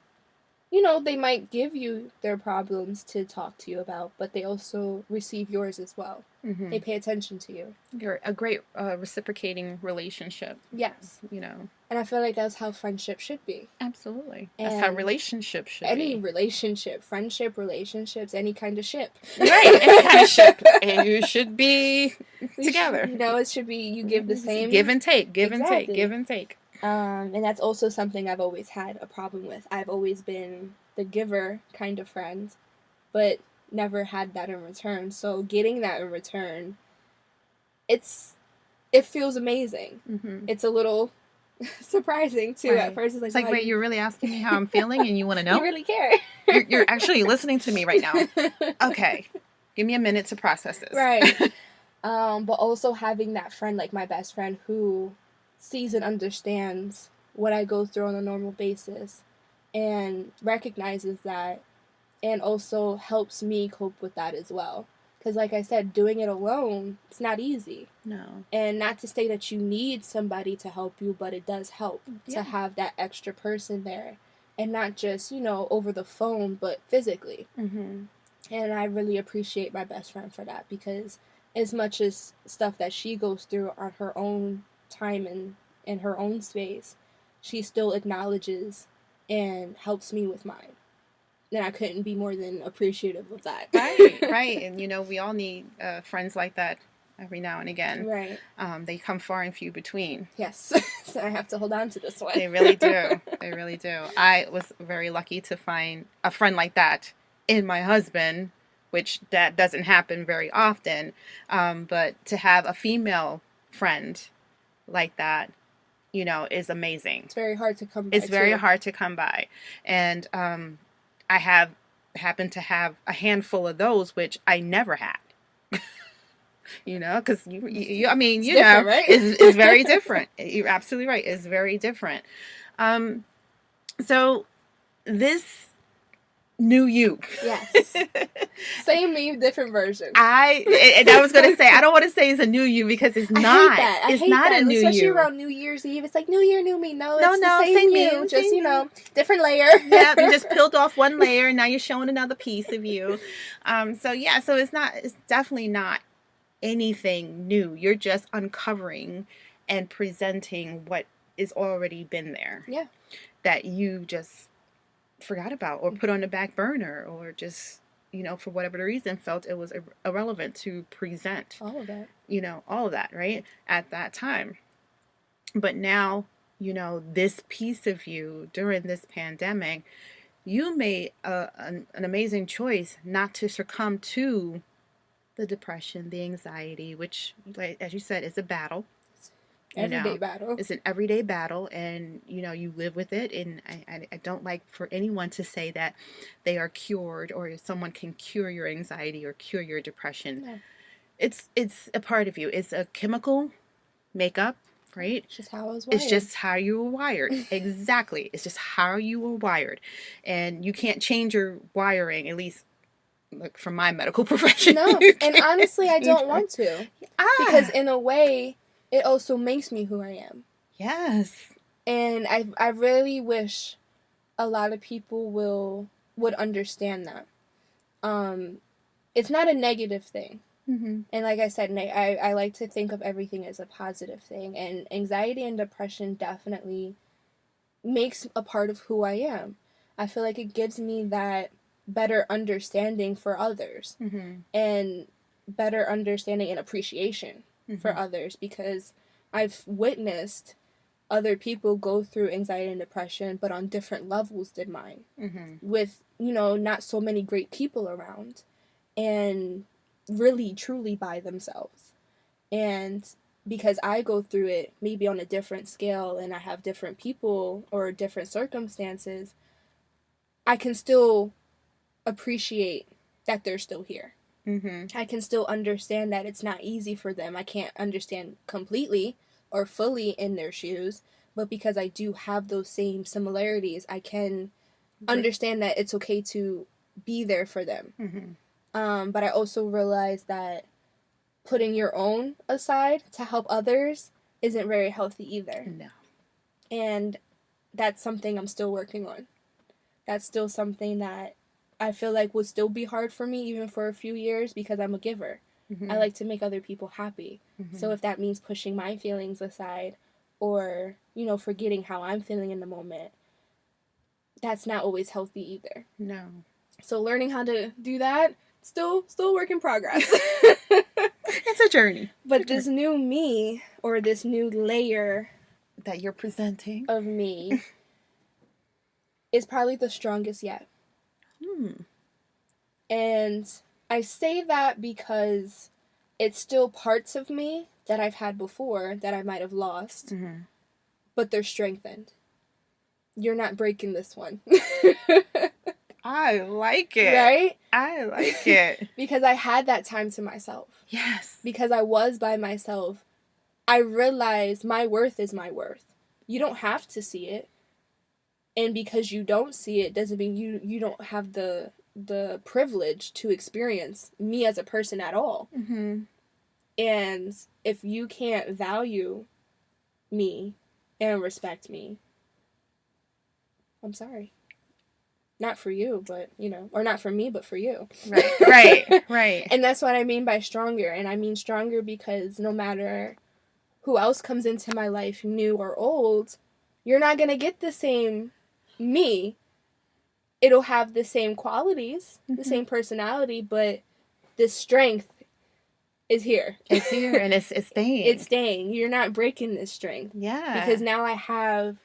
S2: they might give you their problems to talk to you about, but they also receive yours as well. They pay attention to you.
S1: You're a great reciprocating relationship.
S2: Yes.
S1: And
S2: I feel like that's how friendship should be.
S1: Absolutely. That's how relationships should be.
S2: Any relationship, friendship, relationships, any kind of ship.
S1: Right, any kind of ship. And you should be together.
S2: It should be, you give the same.
S1: Give and take, give
S2: Exactly.
S1: and take, give and take.
S2: And that's also something I've always had a problem with. I've always been the giver kind of friend, but never had that in return. So getting that in return, it feels amazing. It's a little surprising too at first.
S1: It's like, wait, you're really asking me how I'm feeling and you want to know?
S2: You really care.
S1: You're actually listening to me right now. Okay. Give me a minute to process this.
S2: Right. But also having that friend, like my best friend, who sees and understands what I go through on a normal basis and recognizes that and also helps me cope with that as well. Because like I said, doing it alone, it's not easy.
S1: No.
S2: And not to say that you need somebody to help you, but it does help to have that extra person there. And not just, over the phone, but physically. And I really appreciate my best friend for that, because as much as stuff that she goes through on her own time and in her own space, she still acknowledges and helps me with mine. And I couldn't be more than appreciative of that.
S1: Right. And, we all need friends like that every now and again.
S2: Right.
S1: They come far and few between.
S2: Yes. So I have to hold on to this one.
S1: They really do. They really do. I was very lucky to find a friend like that in my husband, which that doesn't happen very often. But to have a female friend like that, is amazing.
S2: It's very hard to come by.
S1: It's very hard to come by. And I happened to have a handful of those, which I never had. Because
S2: right?
S1: It's very different. You're absolutely right. It's very different. So this new you.
S2: Yes. Same me, different version.
S1: I was going to say, I don't want to say it's a new you, because it's not.
S2: I hate that.
S1: It's not a new you.
S2: Especially around New Year's Eve. It's like, New Year, new me. No, it's
S1: no,
S2: the same you. Just, different layer.
S1: Yeah, you just peeled off one layer and now you're showing another piece of you. So it's definitely not anything new. You're just uncovering and presenting what is already been there.
S2: Yeah.
S1: That you just forgot about or put on the back burner, or just, for whatever the reason, felt it was irrelevant to present.
S2: All of that.
S1: All of that, right? At that time. But now, this piece of you during this pandemic, you made an amazing choice not to succumb to the depression, the anxiety, which, like, as you said, is a battle.
S2: Everyday battle.
S1: It's an everyday battle, and you live with it. And I don't like for anyone to say that they are cured, or someone can cure your anxiety or cure your depression.
S2: No.
S1: It's a part of you. It's a chemical makeup, right?
S2: It's just how I was wired.
S1: It's just how you were wired. Exactly. It's just how you were wired, and you can't change your wiring, at least. Look, from my medical profession.
S2: No, and honestly, I don't want to. Because in a way, it also makes me who I am.
S1: Yes.
S2: And I really wish a lot of people would understand that. It's not a negative thing. And like I said, I like to think of everything as a positive thing. And anxiety and depression definitely makes a part of who I am. I feel like it gives me that better understanding for others, and better understanding and appreciation for others, because I've witnessed other people go through anxiety and depression, but on different levels than mine, with, not so many great people around, and really truly by themselves. And because I go through it maybe on a different scale and I have different people or different circumstances, I can still appreciate that they're still here.
S1: Mm-hmm.
S2: I can still understand that it's not easy for them. I can't understand completely or fully in their shoes, but because I do have those same similarities, I can understand that it's okay to be there for them.
S1: Mm-hmm.
S2: But I also realize that putting your own aside to help others isn't very healthy either.
S1: No.
S2: And that's something I'm still working on. That's still something that I feel like would still be hard for me even for a few years because I'm a giver.
S1: Mm-hmm.
S2: I like to make other people happy.
S1: Mm-hmm.
S2: So if that means pushing my feelings aside or, you know, forgetting how I'm feeling in the moment, that's not always healthy either.
S1: No.
S2: So learning how to do that, still work in progress.
S1: It's a journey.
S2: But this new me, or this new layer
S1: that you're presenting
S2: of me, is probably the strongest yet. And I say that because it's still parts of me that I've had before that I might have lost, but they're strengthened. You're not breaking this one.
S1: I like it.
S2: Right?
S1: I like it.
S2: Because I had that time to myself.
S1: Yes.
S2: Because I was by myself. I realized my worth is my worth. You don't have to see it. And because you don't see it doesn't mean you don't have the privilege to experience me as a person at all.
S1: Mm-hmm.
S2: And if you can't value me and respect me, I'm sorry. Not for you, but, you know, or not for me, but for you.
S1: Right.
S2: And that's what I mean by stronger. And I mean stronger because no matter who else comes into my life, new or old, you're not going to get the same me. It'll have the same qualities, the same personality, but the strength is here.
S1: It's here and it's staying.
S2: It's staying. You're not breaking this strength.
S1: Yeah.
S2: Because now I have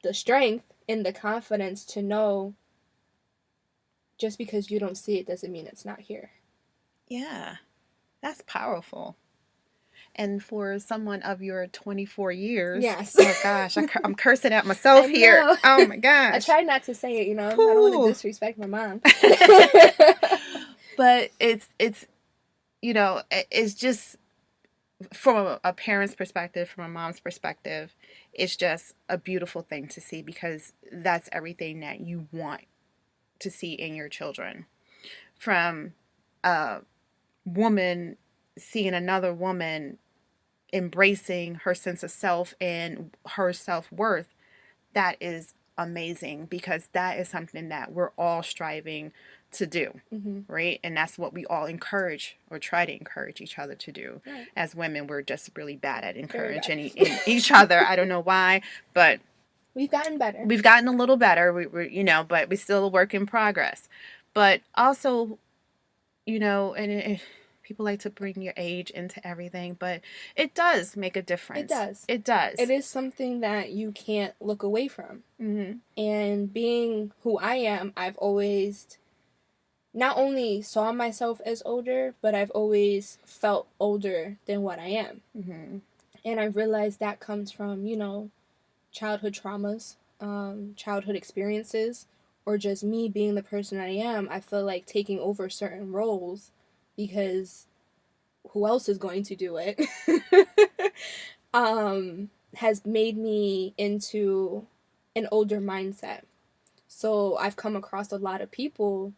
S2: the strength and the confidence to know just because you don't see it doesn't mean it's not here.
S1: Yeah. That's powerful. And for someone of your 24 years.
S2: Yes.
S1: Oh gosh, I'm cursing at myself here. Oh my gosh.
S2: I try not to say it, you know. I don't want to disrespect my mom.
S1: But it's you know, it's just from a parent's perspective, from a mom's perspective, it's just a beautiful thing to see because that's everything that you want to see in your children. From a woman seeing another woman embracing her sense of self and her self-worth, that is amazing because that is something that we're all striving to do, right? And that's what we all encourage or try to encourage each other to do. Right. As women, we're just really bad at encouraging each other. I don't know why, but
S2: we've gotten better.
S1: We've gotten a little better. We're you know, but we still a work in progress. But also, you know, and people like to bring your age into everything, but it does make a difference.
S2: It does.
S1: It does.
S2: It is something that you can't look away from. And being who I am, I've always not only saw myself as older, but I've always felt older than what I am. And I realized that comes from, you know, childhood traumas, childhood experiences, or just me being the person I am. I feel like taking over certain roles because who else is going to do it has made me into an older mindset. So I've come across a lot of people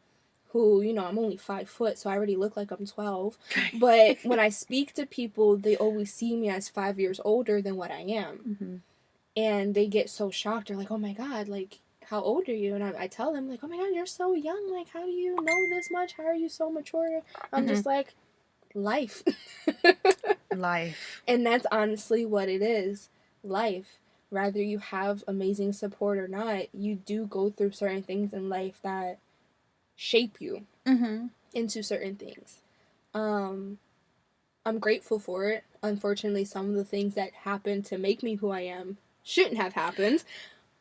S2: who, you know, I'm only 5 foot, so I already look like I'm 12. But when I speak to people, they always see me as 5 years older than what I am. And they get so shocked. They're like, oh my God, like, how old are you? And I tell them, like, oh my God, you're so young. Like, how do you know this much? How are you so mature? I'm just like, life.
S1: Life.
S2: And that's honestly what it is. Life. Rather you have amazing support or not, you do go through certain things in life that shape you into certain things. I'm grateful for it. Unfortunately, some of the things that happened to make me who I am shouldn't have happened.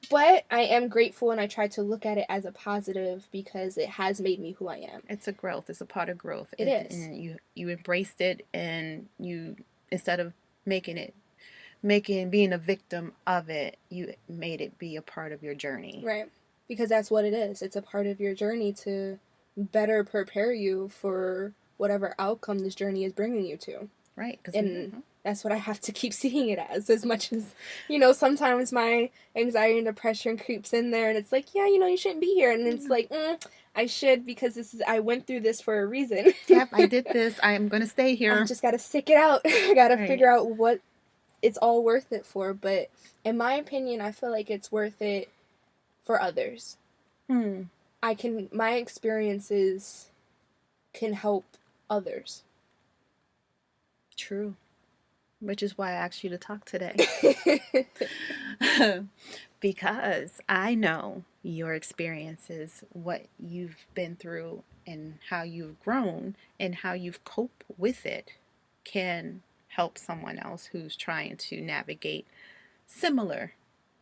S2: But I am grateful and I try to look at it as a positive because it has made me who I am.
S1: It's a growth. It's a part of growth.
S2: It is.
S1: And you embraced it and you, instead of making it, making being a victim of it, you made it be a part of your journey.
S2: Right. Because that's what it is. It's a part of your journey to better prepare you for whatever outcome this journey is bringing you to.
S1: Right.
S2: And that's what I have to keep seeing it as much as, sometimes my anxiety and depression creeps in there and it's like, yeah, you shouldn't be here. And it's like, I should, because I went through this for a reason.
S1: Yep, I did this. I am going to stay here.
S2: I just got to stick it out. I got to figure out what it's all worth it for. But in my opinion, I feel like it's worth it for others. My experiences can help others.
S1: True. Which is why I asked you to talk today. Because I know your experiences, what you've been through, and how you've grown, and how you've coped with it can help someone else who's trying to navigate similar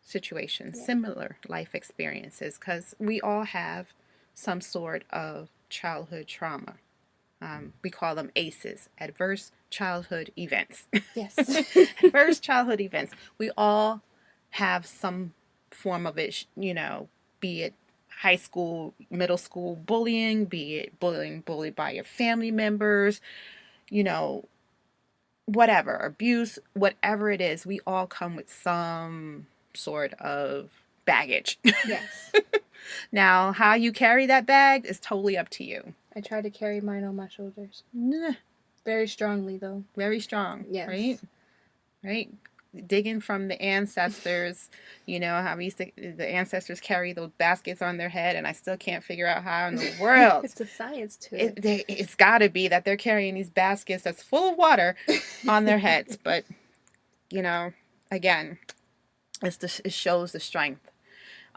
S1: situations, similar life experiences, because we all have some sort of childhood trauma. We call them ACEs, adverse childhood events.
S2: Yes.
S1: Adverse childhood events. We all have some form of it, be it high school, middle school bullying, be it bullied by your family members, whatever, abuse, whatever it is, we all come with some sort of baggage.
S2: Yes.
S1: Now, how you carry that bag is totally up to you.
S2: I try to carry mine on my shoulders. Very strongly, though.
S1: Very strong.
S2: Yes.
S1: Right? Digging from the ancestors, how the ancestors carry those baskets on their head, and I still can't figure out how in the world.
S2: It's a science to it.
S1: It's got to be that they're carrying these baskets that's full of water on their heads. But, again, it shows the strength.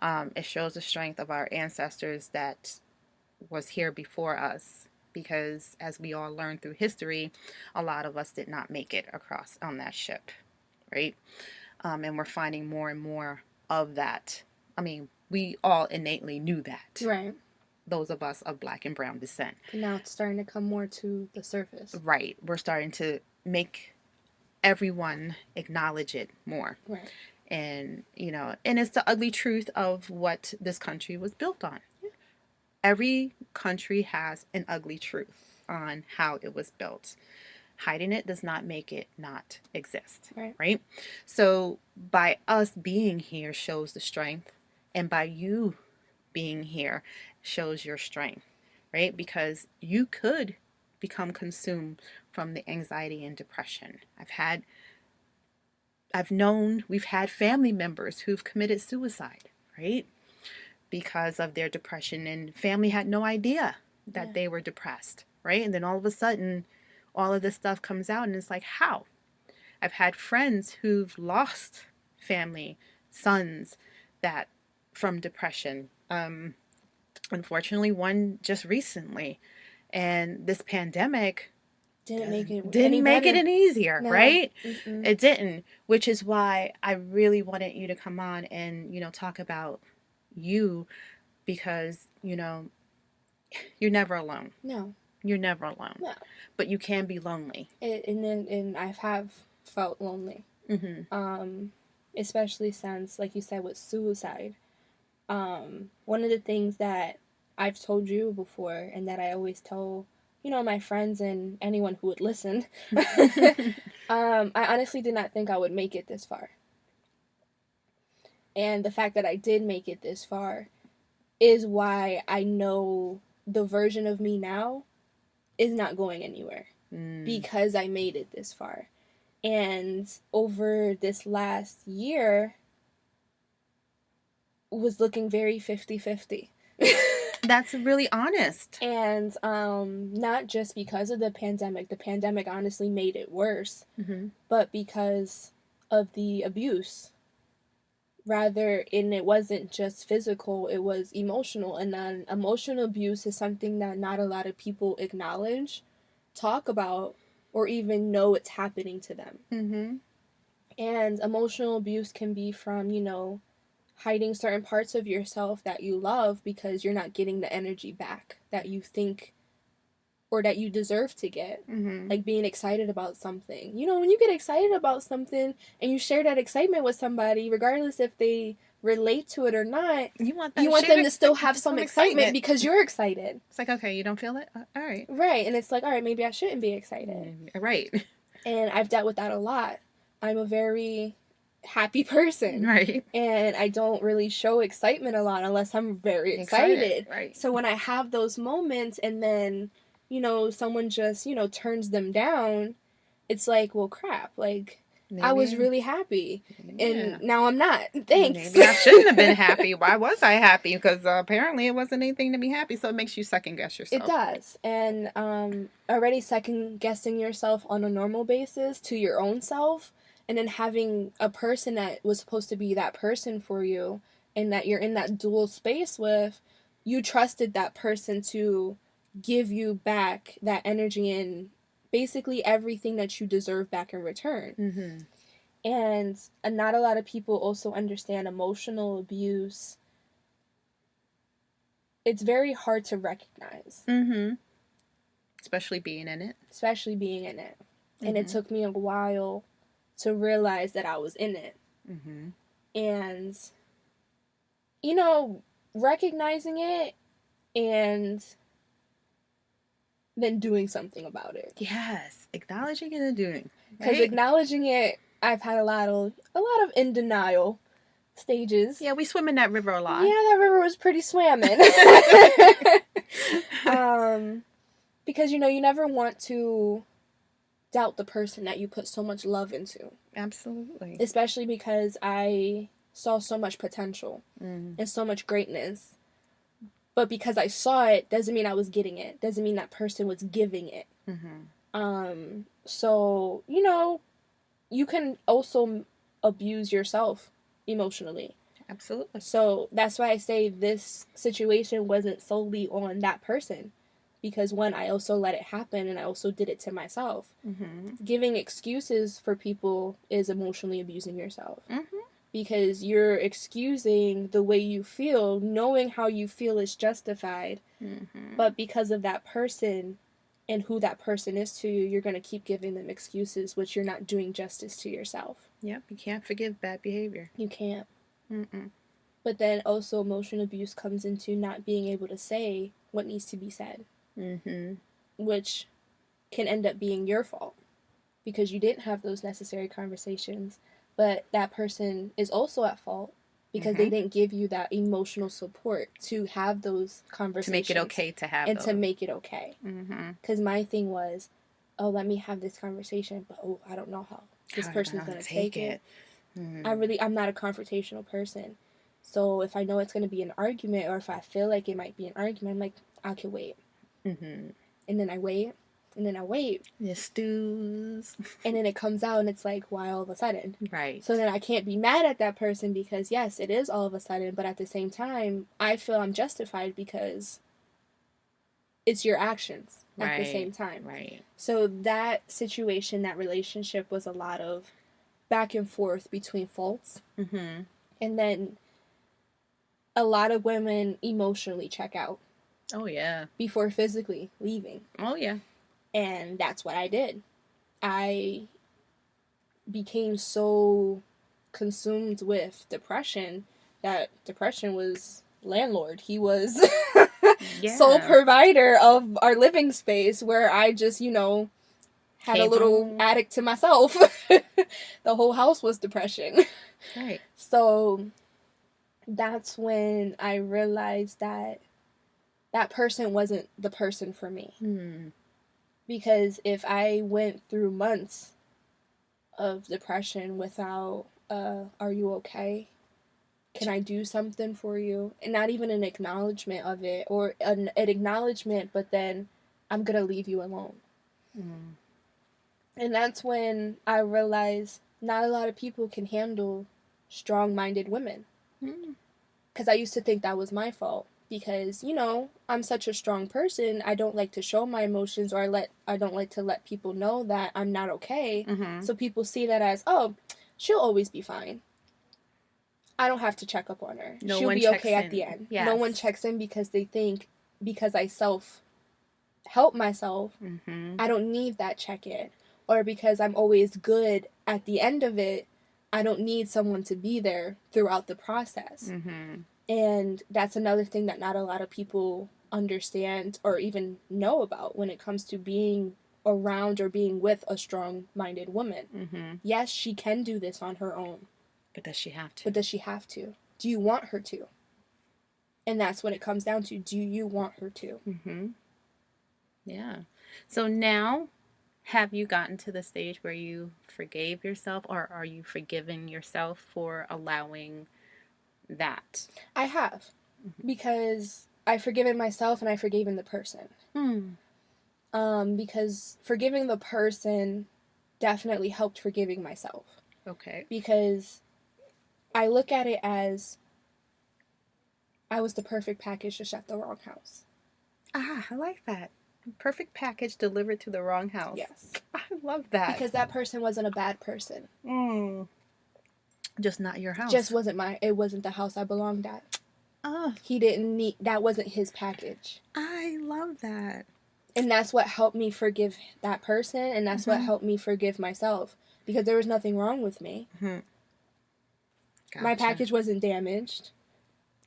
S1: It shows the strength of our ancestors that was here before us, because as we all learned through history, a lot of us did not make it across on that ship, right? And we're finding more and more of that. I mean, we all innately knew that.
S2: Right.
S1: Those of us of Black and brown descent.
S2: Now it's starting to come more to the surface.
S1: Right. We're starting to make everyone acknowledge it more.
S2: Right.
S1: And, and it's the ugly truth of what this country was built on. Every country has an ugly truth on how it was built. Hiding it does not make it not exist, right? So by us being here shows the strength, and by you being here shows your strength, right? Because you could become consumed from the anxiety and depression. We've had family members who've committed suicide, right? Because of their depression, and family had no idea that they were depressed, right? And then all of a sudden, all of this stuff comes out, and it's like, how? I've had friends who've lost family, sons, that from depression. Unfortunately, one just recently, and this pandemic didn't make it any easier, right? Mm-mm. It didn't, which is why I really wanted you to come on and talk about you, because you're never alone.
S2: No,
S1: you're never alone.
S2: No,
S1: but you can be lonely.
S2: And I have felt lonely. Mm-hmm. Especially since, like you said, with suicide. One of the things that I've told you before, and that I always tell my friends and anyone who would listen, I honestly did not think I would make it this far. And the fact that I did make it this far is why I know the version of me now is not going anywhere. Because I made it this far. And over this last year was looking very 50-50.
S1: That's really honest.
S2: And not just because of the pandemic. The pandemic honestly made it worse. Mm-hmm. But because of the abuse. Rather, and it wasn't just physical, it was emotional. And then emotional abuse is something that not a lot of people acknowledge, talk about, or even know it's happening to them. Mm-hmm. And emotional abuse can be from, hiding certain parts of yourself that you love because you're not getting the energy back that you think or that you deserve to get.
S1: Mm-hmm.
S2: Like being excited about something. You know, when you get excited about something and you share that excitement with somebody, regardless if they relate to it or not,
S1: You want
S2: them to still have some excitement because you're excited.
S1: It's like, okay, you don't feel it? All right.
S2: Right. And it's like, all right, maybe I shouldn't be excited.
S1: Right.
S2: And I've dealt with that a lot. I'm a very happy person.
S1: Right.
S2: And I don't really show excitement a lot unless I'm very excited.
S1: Right.
S2: So when I have those moments and then, you know, someone just, you know, turns them down, it's like, well, crap. Like, maybe I was really happy. Yeah. And now I'm not. Thanks.
S1: Maybe I shouldn't have been happy. Why was I happy? Because apparently it wasn't anything to be happy. So it makes you second guess yourself.
S2: It does. And already second guessing yourself on a normal basis to your own self, and then having a person that was supposed to be that person for you and that you're in that dual space with, you trusted that person to give you back that energy and basically everything that you deserve back in return.
S1: Mm-hmm.
S2: And not a lot of people also understand emotional abuse. It's very hard to recognize.
S1: Mm-hmm. Especially being in it.
S2: Mm-hmm. And it took me a while to realize that I was in it.
S1: Mm-hmm.
S2: And, you know, recognizing it and then doing something about it.
S1: Yes, acknowledging it and doing.
S2: Because acknowledging it, I've had a lot of in denial stages.
S1: Yeah, we swim in that river a lot.
S2: Yeah, that river was pretty swimming. Because, you know, you never want to doubt the person that you put so much love into.
S1: Absolutely.
S2: Especially because I saw so much potential and so much greatness. But because I saw it doesn't mean I was getting it. Doesn't mean that person was giving it. Mm-hmm. So, you know, you can also abuse yourself emotionally.
S1: Absolutely.
S2: So that's why I say this situation wasn't solely on that person. Because one, I also let it happen and I also did it to myself. Mm-hmm. Giving excuses for people is emotionally abusing yourself. Mm-hmm. Because you're excusing the way you feel, knowing how you feel is justified. Mm-hmm. But because of that person and who that person is to you, you're going to keep giving them excuses, which you're not doing justice to yourself.
S1: Yep, you can't forgive bad behavior.
S2: You can't. Mm-mm. But then also emotional abuse comes into not being able to say what needs to be said. Mm-hmm. Which can end up being your fault because you didn't have those necessary conversations, but that person is also at fault because they didn't give you that emotional support to have those conversations.
S1: To make it okay to have
S2: and
S1: those.
S2: To make it okay. Because my thing was, oh, let me have this conversation, but I don't know how this person's going to take it. I'm not a confrontational person. So if I know it's going to be an argument or if I feel like it might be an argument, I'm like, I can wait. Mm-hmm. And then I wait, and then I wait.
S1: It stews.
S2: And then it comes out, and it's like, why all of a sudden?
S1: Right.
S2: So then I can't be mad at that person because, yes, it is all of a sudden, but at the same time, I feel I'm justified because it's your actions at the same time.
S1: Right.
S2: So that situation, that relationship was a lot of back and forth between faults. Mm-hmm. And then a lot of women emotionally check out.
S1: Oh, yeah.
S2: Before physically leaving.
S1: Oh, yeah.
S2: And that's what I did. I became so consumed with depression that depression was landlord. He was sole provider of our living space where I just, you know, had a little attic to myself. The whole house was depression.
S1: Right.
S2: So that's when I realized that person wasn't the person for me. Because if I went through months of depression without, are you okay? Can I do something for you? And not even an acknowledgement of it, or an acknowledgement, but then I'm going to leave you alone. And that's when I realized not a lot of people can handle strong-minded women. Because I used to think that was my fault. Because, you know, I'm such a strong person, I don't like to show my emotions, or I don't like to let people know that I'm not okay. So people see that as, oh, she'll always be fine. I don't have to check up on her. She'll be okay at the end. Yes. No one checks in because they think because I help myself,
S1: Mm-hmm.
S2: I don't need that check-in. Or because I'm always good at the end of it, I don't need someone to be there throughout the process.
S1: Mm-hmm.
S2: And that's another thing that not a lot of people understand or even know about when it comes to being around or being with a strong-minded woman.
S1: Mm-hmm.
S2: Yes, she can do this on her own.
S1: But does she have to?
S2: But does she have to? Do you want her to? And that's what it comes down to. Do you want her to?
S1: Mm-hmm. Yeah. So now, have you gotten to the stage where you forgave yourself, or are you forgiving yourself for allowing that?
S2: I have. Because I've forgiven myself and I've forgiven the person. Because forgiving the person definitely helped forgiving myself.
S1: Okay.
S2: Because I look at it as I was the perfect package just at the wrong house.
S1: Ah, I like that. Perfect package delivered to the wrong house.
S2: Yes.
S1: I love that.
S2: Because that person wasn't a bad person.
S1: Just not your house.
S2: Just wasn't it wasn't the house I belonged at.
S1: Oh.
S2: He didn't need, that wasn't his package.
S1: I love that.
S2: And that's what helped me forgive that person, and that's what helped me forgive myself. Because there was nothing wrong with me.
S1: Gotcha.
S2: My package wasn't damaged.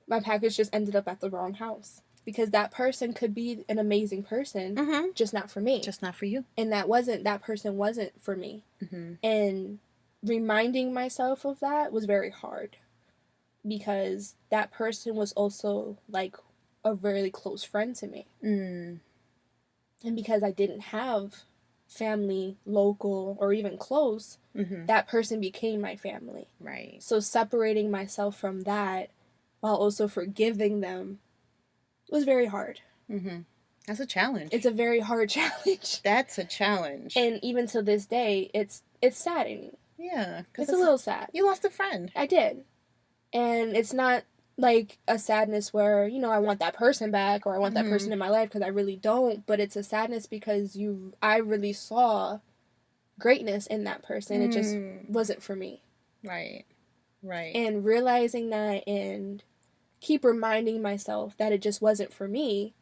S2: My package just ended up at the wrong house. Because that person could be an amazing person, just not for me.
S1: Just not for you.
S2: And that person wasn't for me.
S1: Mm-hmm.
S2: And reminding myself of that was very hard. Because that person was also like a really close friend to me. And because I didn't have family, local, or even close, that person became my family.
S1: Right.
S2: So separating myself from that while also forgiving them was very hard.
S1: That's a challenge.
S2: It's a very hard challenge.
S1: That's a challenge.
S2: And even to this day, it's saddening.
S1: Yeah.
S2: It's a little sad.
S1: You lost a friend.
S2: I did. And it's not like a sadness where, you know, I want that person back or I want that person in my life, because I really don't. But it's a sadness because I really saw greatness in that person. It just wasn't for me.
S1: Right. Right.
S2: And realizing that and keep reminding myself that it just wasn't for me,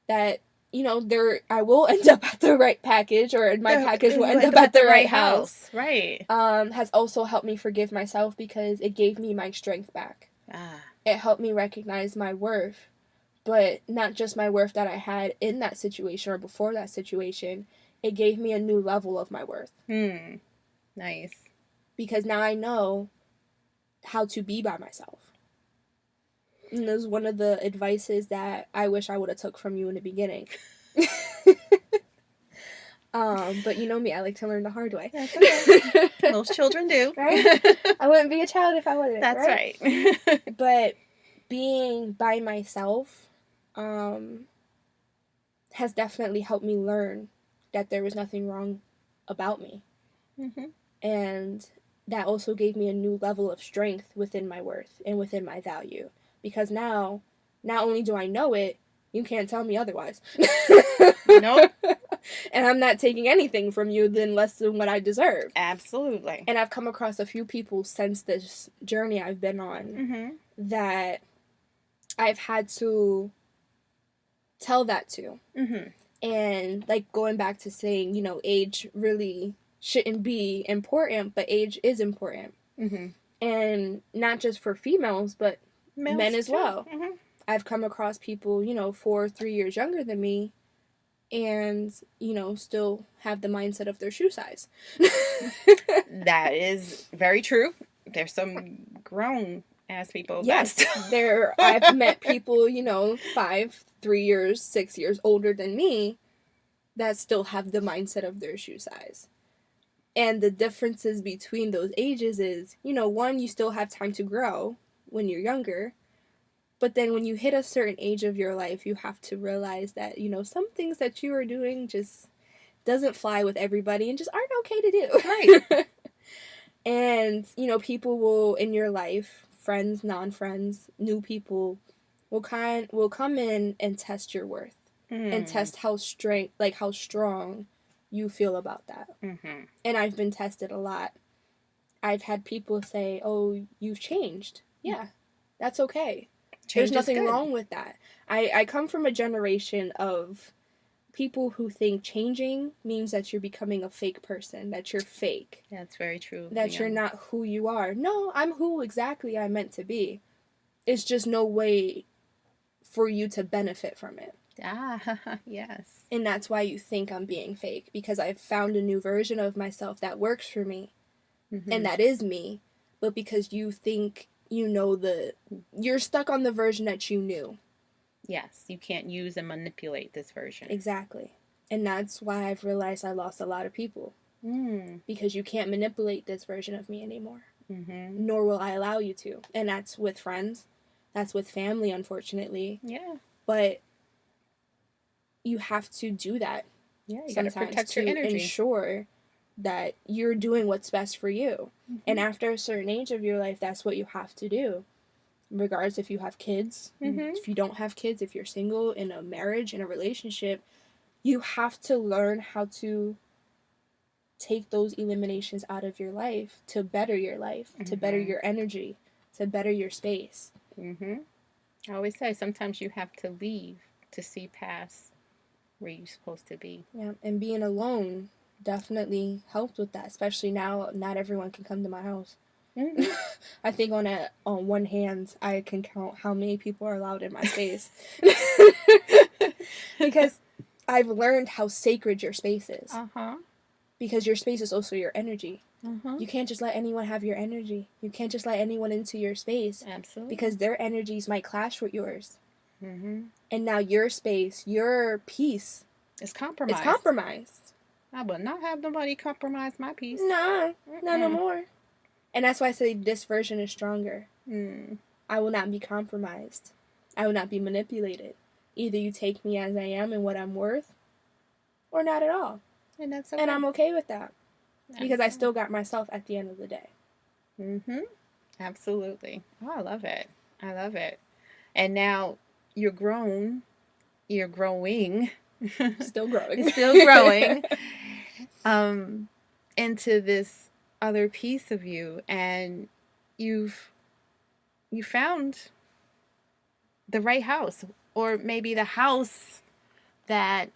S2: that, you know, I will end up at the right package, or my package will end up at the right house.
S1: Right.
S2: Has also helped me forgive myself, because it gave me my strength back. It helped me recognize my worth, but not just my worth that I had in that situation or before that situation. It gave me a new level of my worth.
S1: Nice.
S2: Because now I know how to be by myself. And this is one of the advices that I wish I would have took from you in the beginning. But you know me, I like to learn the hard way.
S1: That's okay. Most children do.
S2: Right? I wouldn't be a child if I wasn't.
S1: That's right.
S2: But being by myself has definitely helped me learn that there was nothing wrong about me. And that also gave me a new level of strength within my worth and within my value. Because now, not only do I know it, you can't tell me otherwise.
S1: Nope.
S2: And I'm not taking anything from you than less than what I deserve.
S1: Absolutely.
S2: And I've come across a few people since this journey I've been on that I've had to tell that to. And like going back to saying, you know, age really shouldn't be important, but age is important. And not just for females, but
S1: Males
S2: men as
S1: too.
S2: well. I've come across people, you know, 4 or 3 years younger than me, and, you know, still have the mindset of their shoe size.
S1: That is very true. There's some grown ass people.
S2: Yes, I've met people, you know, 5, 3 years, 6 years older than me that still have the mindset of their shoe size. And the differences between those ages is, you know, one, you still have time to grow when you're younger. But then when you hit a certain age of your life, you have to realize that, you know, some things that you are doing just doesn't fly with everybody and just aren't okay to do.
S1: Right.
S2: And, you know, people will, in your life, friends, non-friends, new people, will come in and test your worth. And test how strong you feel about that. And I've been tested a lot. I've had people say, oh, you've changed. Yeah, that's okay. There's nothing wrong with that. I come from a generation of people who think changing means that you're becoming a fake person, that you're fake.
S1: That's very true.
S2: That you're not who you are. No, I'm who exactly I'm meant to be. It's just no way for you to benefit from it.
S1: Ah, yes.
S2: And that's why you think I'm being fake, because I've found a new version of myself that works for me. Mm-hmm. And that is me. But because you think you know you're stuck on the version that you knew.
S1: Yes, you can't use and manipulate this version.
S2: Exactly. And that's why I've realized I lost a lot of people. Because you can't manipulate this version of me anymore. Mm-hmm. Nor will I allow you to. And that's with friends. That's with family, unfortunately.
S1: Yeah.
S2: But you have to do that.
S1: Yeah, you gotta protect your energy.
S2: Ensure that you're doing what's best for you. Mm-hmm. And after a certain age of your life, that's what you have to do. Regardless if you have kids, if you don't have kids, if you're single, in a marriage, in a relationship, you have to learn how to take those eliminations out of your life to better your life, to better your energy, to better your space.
S1: I always say sometimes you have to leave to see past where you're supposed to be.
S2: Yeah, and being alone definitely helped with that, especially now not everyone can come to my house. I think on one hand I can count how many people are allowed in my space. Because I've learned how sacred your space is. Because your space is also your energy. You can't just let anyone have your energy. You can't just let anyone into your space.
S1: Absolutely.
S2: Because their energies might clash with yours. And now your space, your peace
S1: is compromised.
S2: It's compromised.
S1: I will not have nobody compromise my peace.
S2: Nah, not no more. And that's why I say this version is stronger. I will not be compromised. I will not be manipulated. Either you take me as I am and what I'm worth, or not at all.
S1: And that's okay.
S2: And I'm okay with that. Because I still got myself at the end of the day.
S1: Absolutely. Oh, I love it. I love it. And now you're grown. You're growing.
S2: Still growing.
S1: Still growing. Into this other piece of you, and you found the right house, or maybe the house that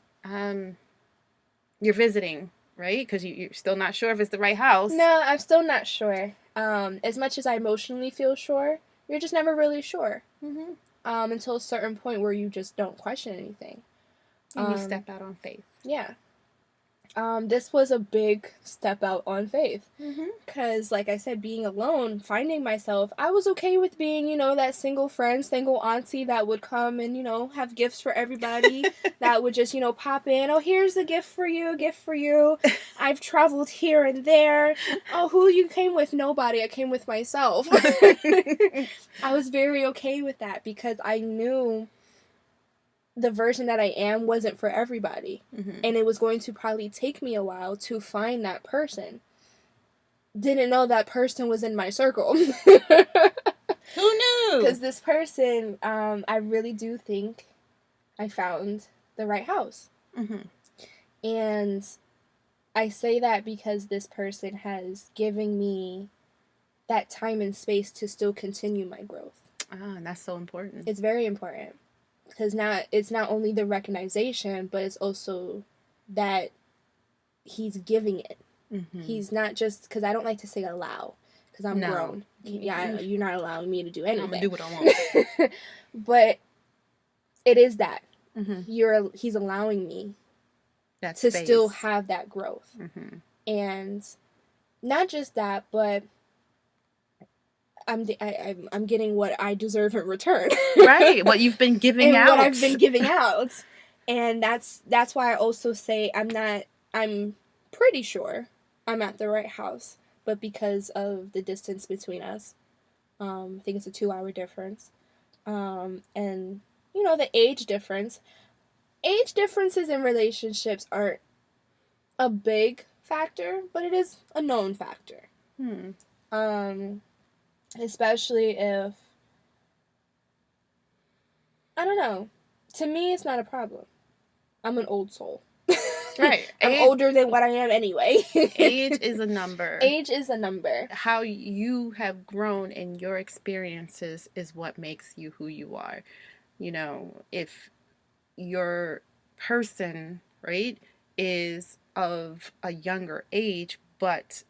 S1: you're visiting, right? Because you're still not sure if it's the right house.
S2: No, I'm still not sure. As much as I emotionally feel sure, you're just never really sure. Until a certain point where you just don't question anything.
S1: And you step out on faith.
S2: Yeah. This was a big step out on faith. Because, like I said, being alone, finding myself, I was okay with being, that single friend, single auntie that would come and, have gifts for everybody. That would just, pop in. Oh, here's a gift for you, a gift for you. I've traveled here and there. Oh, who you came with? Nobody. I came with myself. I was very okay with that because I knew the version that I am wasn't for everybody. And it was going to probably take me a while to find that person. Didn't know that person was in my circle.
S1: Who knew?
S2: Because this person, I really do think I found the right house. And I say that because this person has given me that time and space to still continue my growth.
S1: And that's so important.
S2: It's very important. Because now it's not only the recognition, but it's also that he's giving it. He's not just, because I don't like to say allow, because I'm grown. Yeah, you're not allowing me to do anything.
S1: I'm going to do what I want.
S2: But it is that. He's allowing me to still have that growth. And not just that, but I'm getting what I deserve in return.
S1: Right, what you've been giving out.
S2: What I've been giving out. And that's why I also say I'm pretty sure I'm at the right house. But because of the distance between us, I think it's a 2-hour difference. And, the age difference. Age differences in relationships aren't a big factor, but it is a known factor. Especially if, I don't know, to me it's not a problem. I'm an old soul.
S1: Right.
S2: I'm older than what I am anyway.
S1: Age is a number.
S2: Age is a number.
S1: How you have grown in your experiences is what makes you who you are. If your person right, is of a younger age, but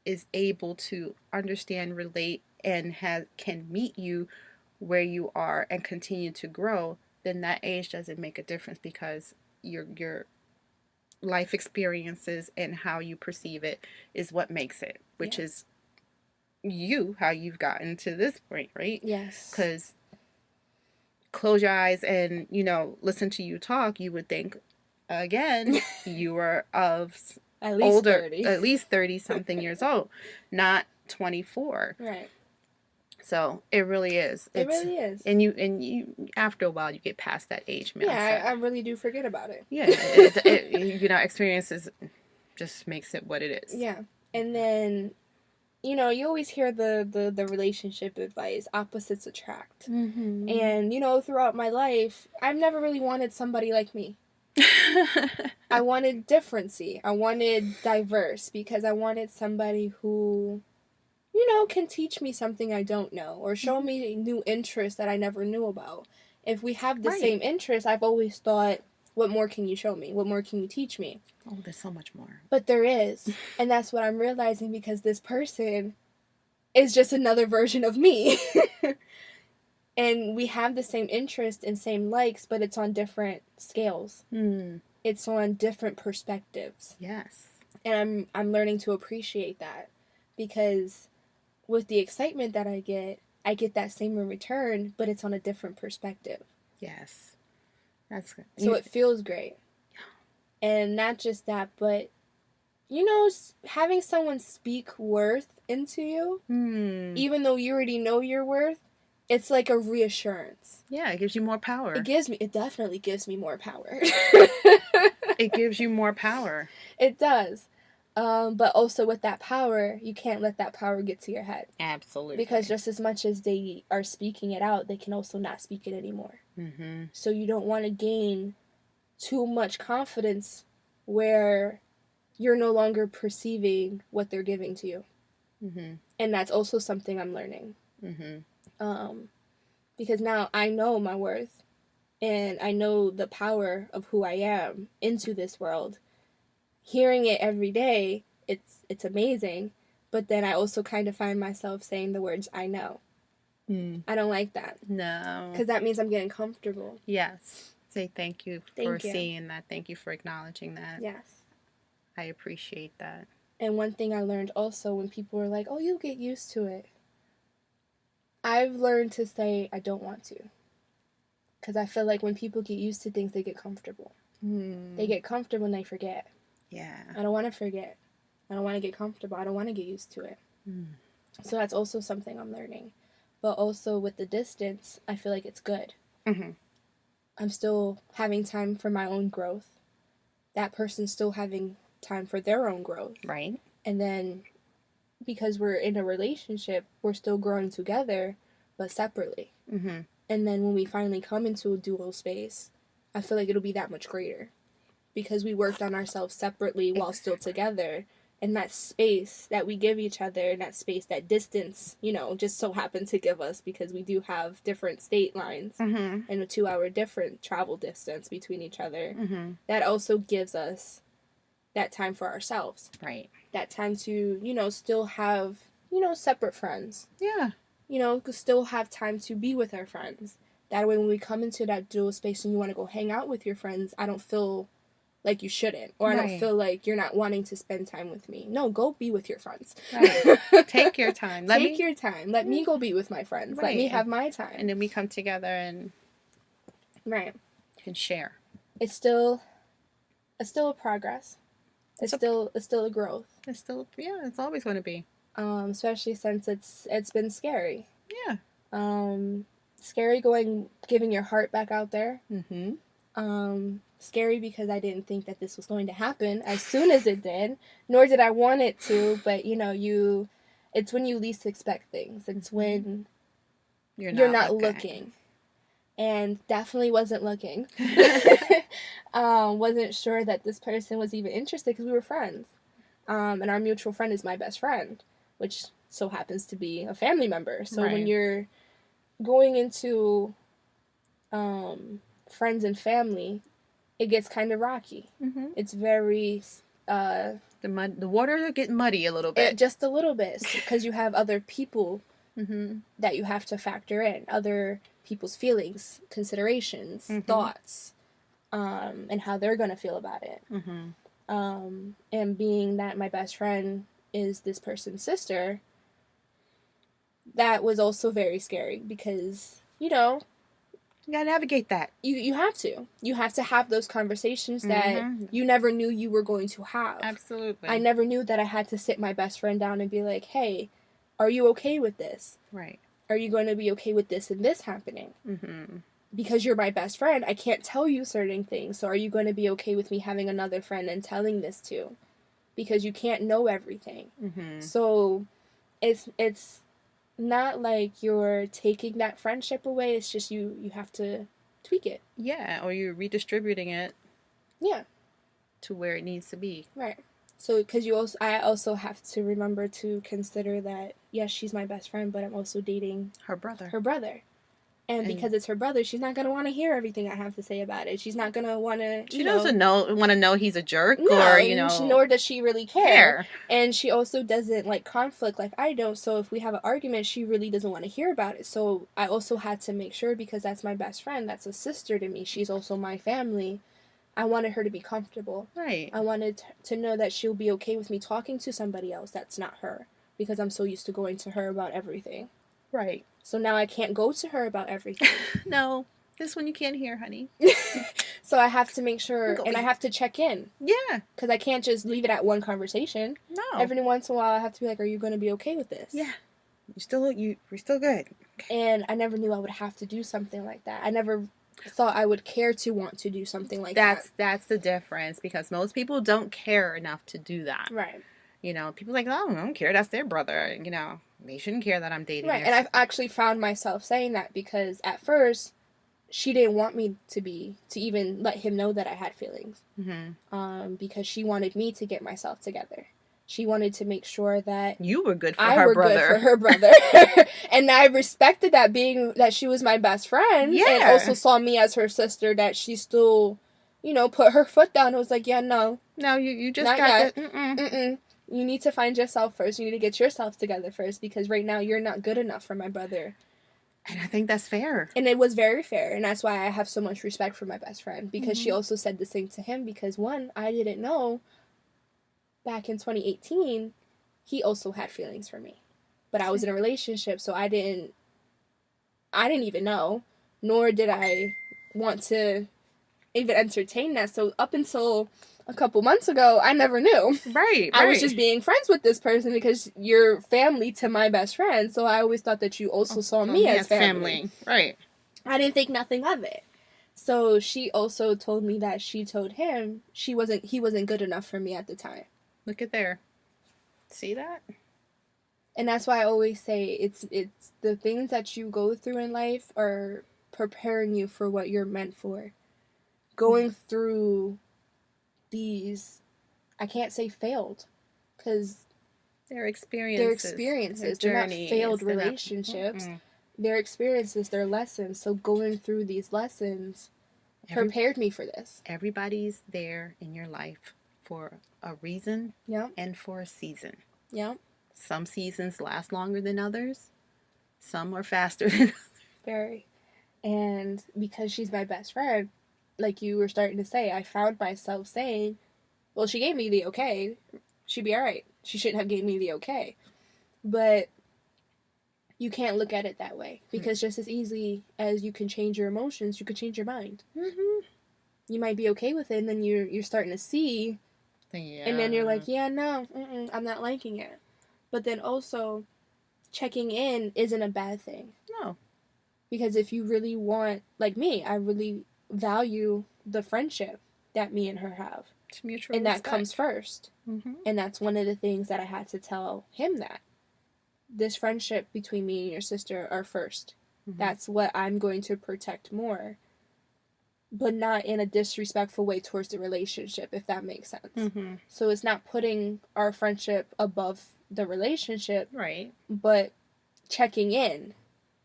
S1: is able to understand, relate, and can meet you where you are and continue to grow, then that age doesn't make a difference, because your life experiences and how you perceive it is what makes it, which
S2: Yeah.
S1: is you, how you've gotten to this point, right?
S2: Yes.
S1: Because close your eyes and, listen to you talk, you would think, again, you were of
S2: At least
S1: older,
S2: 30.
S1: at least 30 something years old, not 24.
S2: Right.
S1: So it really is.
S2: It really is.
S1: And you after a while you get past that age
S2: Yeah,
S1: mindset.
S2: I really do forget about it.
S1: Yeah, experiences just makes it what it is.
S2: Yeah. And then, you always hear the relationship advice, opposites attract.
S1: Mm-hmm.
S2: And, throughout my life, I've never really wanted somebody like me. I wanted differency. I wanted diverse, because I wanted somebody who, can teach me something I don't know, or show me new interests that I never knew about. If we have the
S1: Right.
S2: same interests, I've always thought, what more can you show me? What more can you teach me?
S1: Oh, there's so much more.
S2: But there is. And that's what I'm realizing, because this person is just another version of me. And we have the same interests and same likes, but it's on different scales. It's on different perspectives.
S1: Yes.
S2: And I'm learning to appreciate that, because with the excitement that I get that same in return, but it's on a different perspective.
S1: Yes. That's good.
S2: So it feels great. And not just that, but having someone speak worth into you, even though you already know your worth, it's like a reassurance.
S1: Yeah, it gives you more power.
S2: It definitely gives me more power.
S1: It gives you more power.
S2: It does. But also with that power, you can't let that power get to your head.
S1: Absolutely.
S2: Because just as much as they are speaking it out, they can also not speak it anymore. So you don't want to gain too much confidence where you're no longer perceiving what they're giving to you. And that's also something I'm learning. Because now I know my worth, and I know the power of who I am into this world. Hearing it every day, it's amazing. But then I also kind of find myself saying the words, I know. I don't like that.
S1: No.
S2: Because that means I'm getting comfortable.
S1: Yes. Say thank you for
S2: Thank you.
S1: seeing that. Thank you for acknowledging that.
S2: Yes.
S1: I appreciate that.
S2: And one thing I learned also, when people were like, oh, you'll get used to it, I've learned to say I don't want to. Because I feel like when people get used to things, they get comfortable. They get comfortable and they forget.
S1: Yeah.
S2: I don't want to forget. I don't want to get comfortable. I don't want to get used to it. So that's also something I'm learning. But also with the distance, I feel like it's good. I'm still having time for my own growth. That person's still having time for their own growth.
S1: Right.
S2: And then because we're in a relationship, we're still growing together, but separately. And then when we finally come into a dual space, I feel like it'll be that much greater. Because we worked on ourselves separately while still together. And that space that we give each other, and that space, that distance, just so happened to give us, because we do have different state lines and a 2-hour different travel distance between each other. That also gives us that time for ourselves.
S1: Right.
S2: That time to, still have, separate friends.
S1: Yeah.
S2: Still have time to be with our friends. That way when we come into that dual space and you want to go hang out with your friends, I don't feel like you shouldn't, or I don't feel like you're not wanting to spend time with me. No, go be with your friends.
S1: Right. Take your time.
S2: Take your time. Let me go be with my friends.
S1: Right.
S2: Let me have my time.
S1: And then we come together and can share.
S2: It's still a progress. It's still a growth.
S1: It's still, it's always going to be.
S2: Especially since it's been scary.
S1: Yeah.
S2: Scary giving your heart back out there. Scary because I didn't think that this was going to happen as soon as it did, nor did I want it to, but it's when you least expect things. It's when you're not looking. And definitely wasn't looking. Wasn't sure that this person was even interested, because we were friends. And our mutual friend is my best friend, which so happens to be a family member. So when you're going into friends and family, it gets kind of rocky.
S1: Mm-hmm.
S2: It's very
S1: The water get muddy a little bit.
S2: just a little bit, because you have other people
S1: Mm-hmm.
S2: that you have to factor in, other people's feelings, considerations,
S1: Mm-hmm.
S2: thoughts, and how they're gonna feel about it.
S1: Mm-hmm.
S2: And being that my best friend is this person's sister, that was also very scary because, you know,
S1: You gotta navigate that.
S2: you have to. You have to have those conversations that
S1: Mm-hmm.
S2: you never knew you were going to have.
S1: Absolutely.
S2: I never knew that I had to sit my best friend down and be like, hey, are you okay with this?
S1: Right.
S2: Are you going to be okay with this and this happening?
S1: Mm-hmm.
S2: Because you're my best friend, I can't tell you certain things. So are you going to be okay with me having another friend and telling this to? Because you can't know everything.
S1: Mm-hmm.
S2: So it's not like you're taking that friendship away. It's just you have to tweak it.
S1: Yeah, or you're redistributing it.
S2: Yeah.
S1: To where it needs to be.
S2: Right. So, because I also have to remember to consider that yes, she's my best friend, but I'm also dating
S1: her brother.
S2: And because it's her brother, she's not gonna want to hear everything I have to say about it. She's not gonna want to.
S1: She doesn't want to know he's a jerk,
S2: no,
S1: or
S2: nor does she really care. And she also doesn't like conflict like I don't. So if we have an argument, she really doesn't want to hear about it. So I also had to make sure, because that's my best friend, that's a sister to me. She's also my family. I wanted her to be comfortable.
S1: Right.
S2: I wanted to know that she'll be okay with me talking to somebody else that's not her, because I'm so used to going to her about everything.
S1: Right.
S2: So now I can't go to her about everything.
S1: No, this one you can't hear, honey.
S2: So I have to make sure, and I have to check in.
S1: Yeah.
S2: Because I can't just leave it at one conversation.
S1: No.
S2: Every once in a while, I have to be like, are you going to be okay with this?
S1: Yeah. We're still good.
S2: And I never knew I would have to do something like that. I never thought I would care to want to do something like that.
S1: That's the difference, because most people don't care enough to do that.
S2: Right.
S1: People are like, oh, I don't care. That's their brother. They shouldn't care that I'm dating.
S2: Right. And I've actually found myself saying that, because at first she didn't want me to even let him know that I had feelings.
S1: Mm-hmm.
S2: Because she wanted me to get myself together. She wanted to make sure that
S1: you were good for
S2: her brother. And I respected that, being that she was my best friend.
S1: Yeah.
S2: And also saw me as her sister, that she still, put her foot down and was like, yeah, no.
S1: No, you just
S2: not
S1: got
S2: yet.
S1: Mm-mm.
S2: You need to find yourself first. You need to get yourself together first, because right now you're not good enough for my brother.
S1: And I think that's fair.
S2: And it was very fair. And that's why I have so much respect for my best friend, because she also said the same to him. Because one, I didn't know back in 2018, he also had feelings for me. But I was in a relationship, so I didn't even know, nor did I want to even entertain that. So up until a couple months ago, I never knew.
S1: Right.
S2: I was just being friends with this person because you're family to my best friend. So I always thought that you also saw me as family.
S1: Right.
S2: I didn't think nothing of it. So she also told me that she told him he wasn't good enough for me at the time.
S1: Look at there. See that?
S2: And that's why I always say it's the things that you go through in life are preparing you for what you're meant for. Going through these, I can't say failed, because
S1: they're experiences.
S2: They're not failed relationships. They're experiences, they're lessons. So going through these lessons prepared me for this.
S1: Everybody's there in your life for a reason.
S2: Yeah.
S1: And for a season.
S2: Yeah.
S1: Some seasons last longer than others. Some are faster than others.
S2: Very. And because she's my best friend, like you were starting to say, I found myself saying, well, she gave me the okay. She'd be all right. She shouldn't have gave me the okay. But you can't look at it that way, because just as easy as you can change your emotions, you can change your mind.
S1: Mm-hmm.
S2: You might be okay with it, and then you're starting to see, and then you're like, yeah, no, I'm not liking it. But then also, checking in isn't a bad thing.
S1: No.
S2: Because if you really want, like me, I really value the friendship that me and her have.
S1: It's mutual
S2: and
S1: respect.
S2: That comes first.
S1: Mm-hmm.
S2: And that's one of the things that I had to tell him, that this friendship between me and your sister are first. Mm-hmm. That's what I'm going to protect more. But not in a disrespectful way towards the relationship, if that makes sense.
S1: Mm-hmm.
S2: So it's not putting our friendship above the relationship.
S1: Right.
S2: But checking in.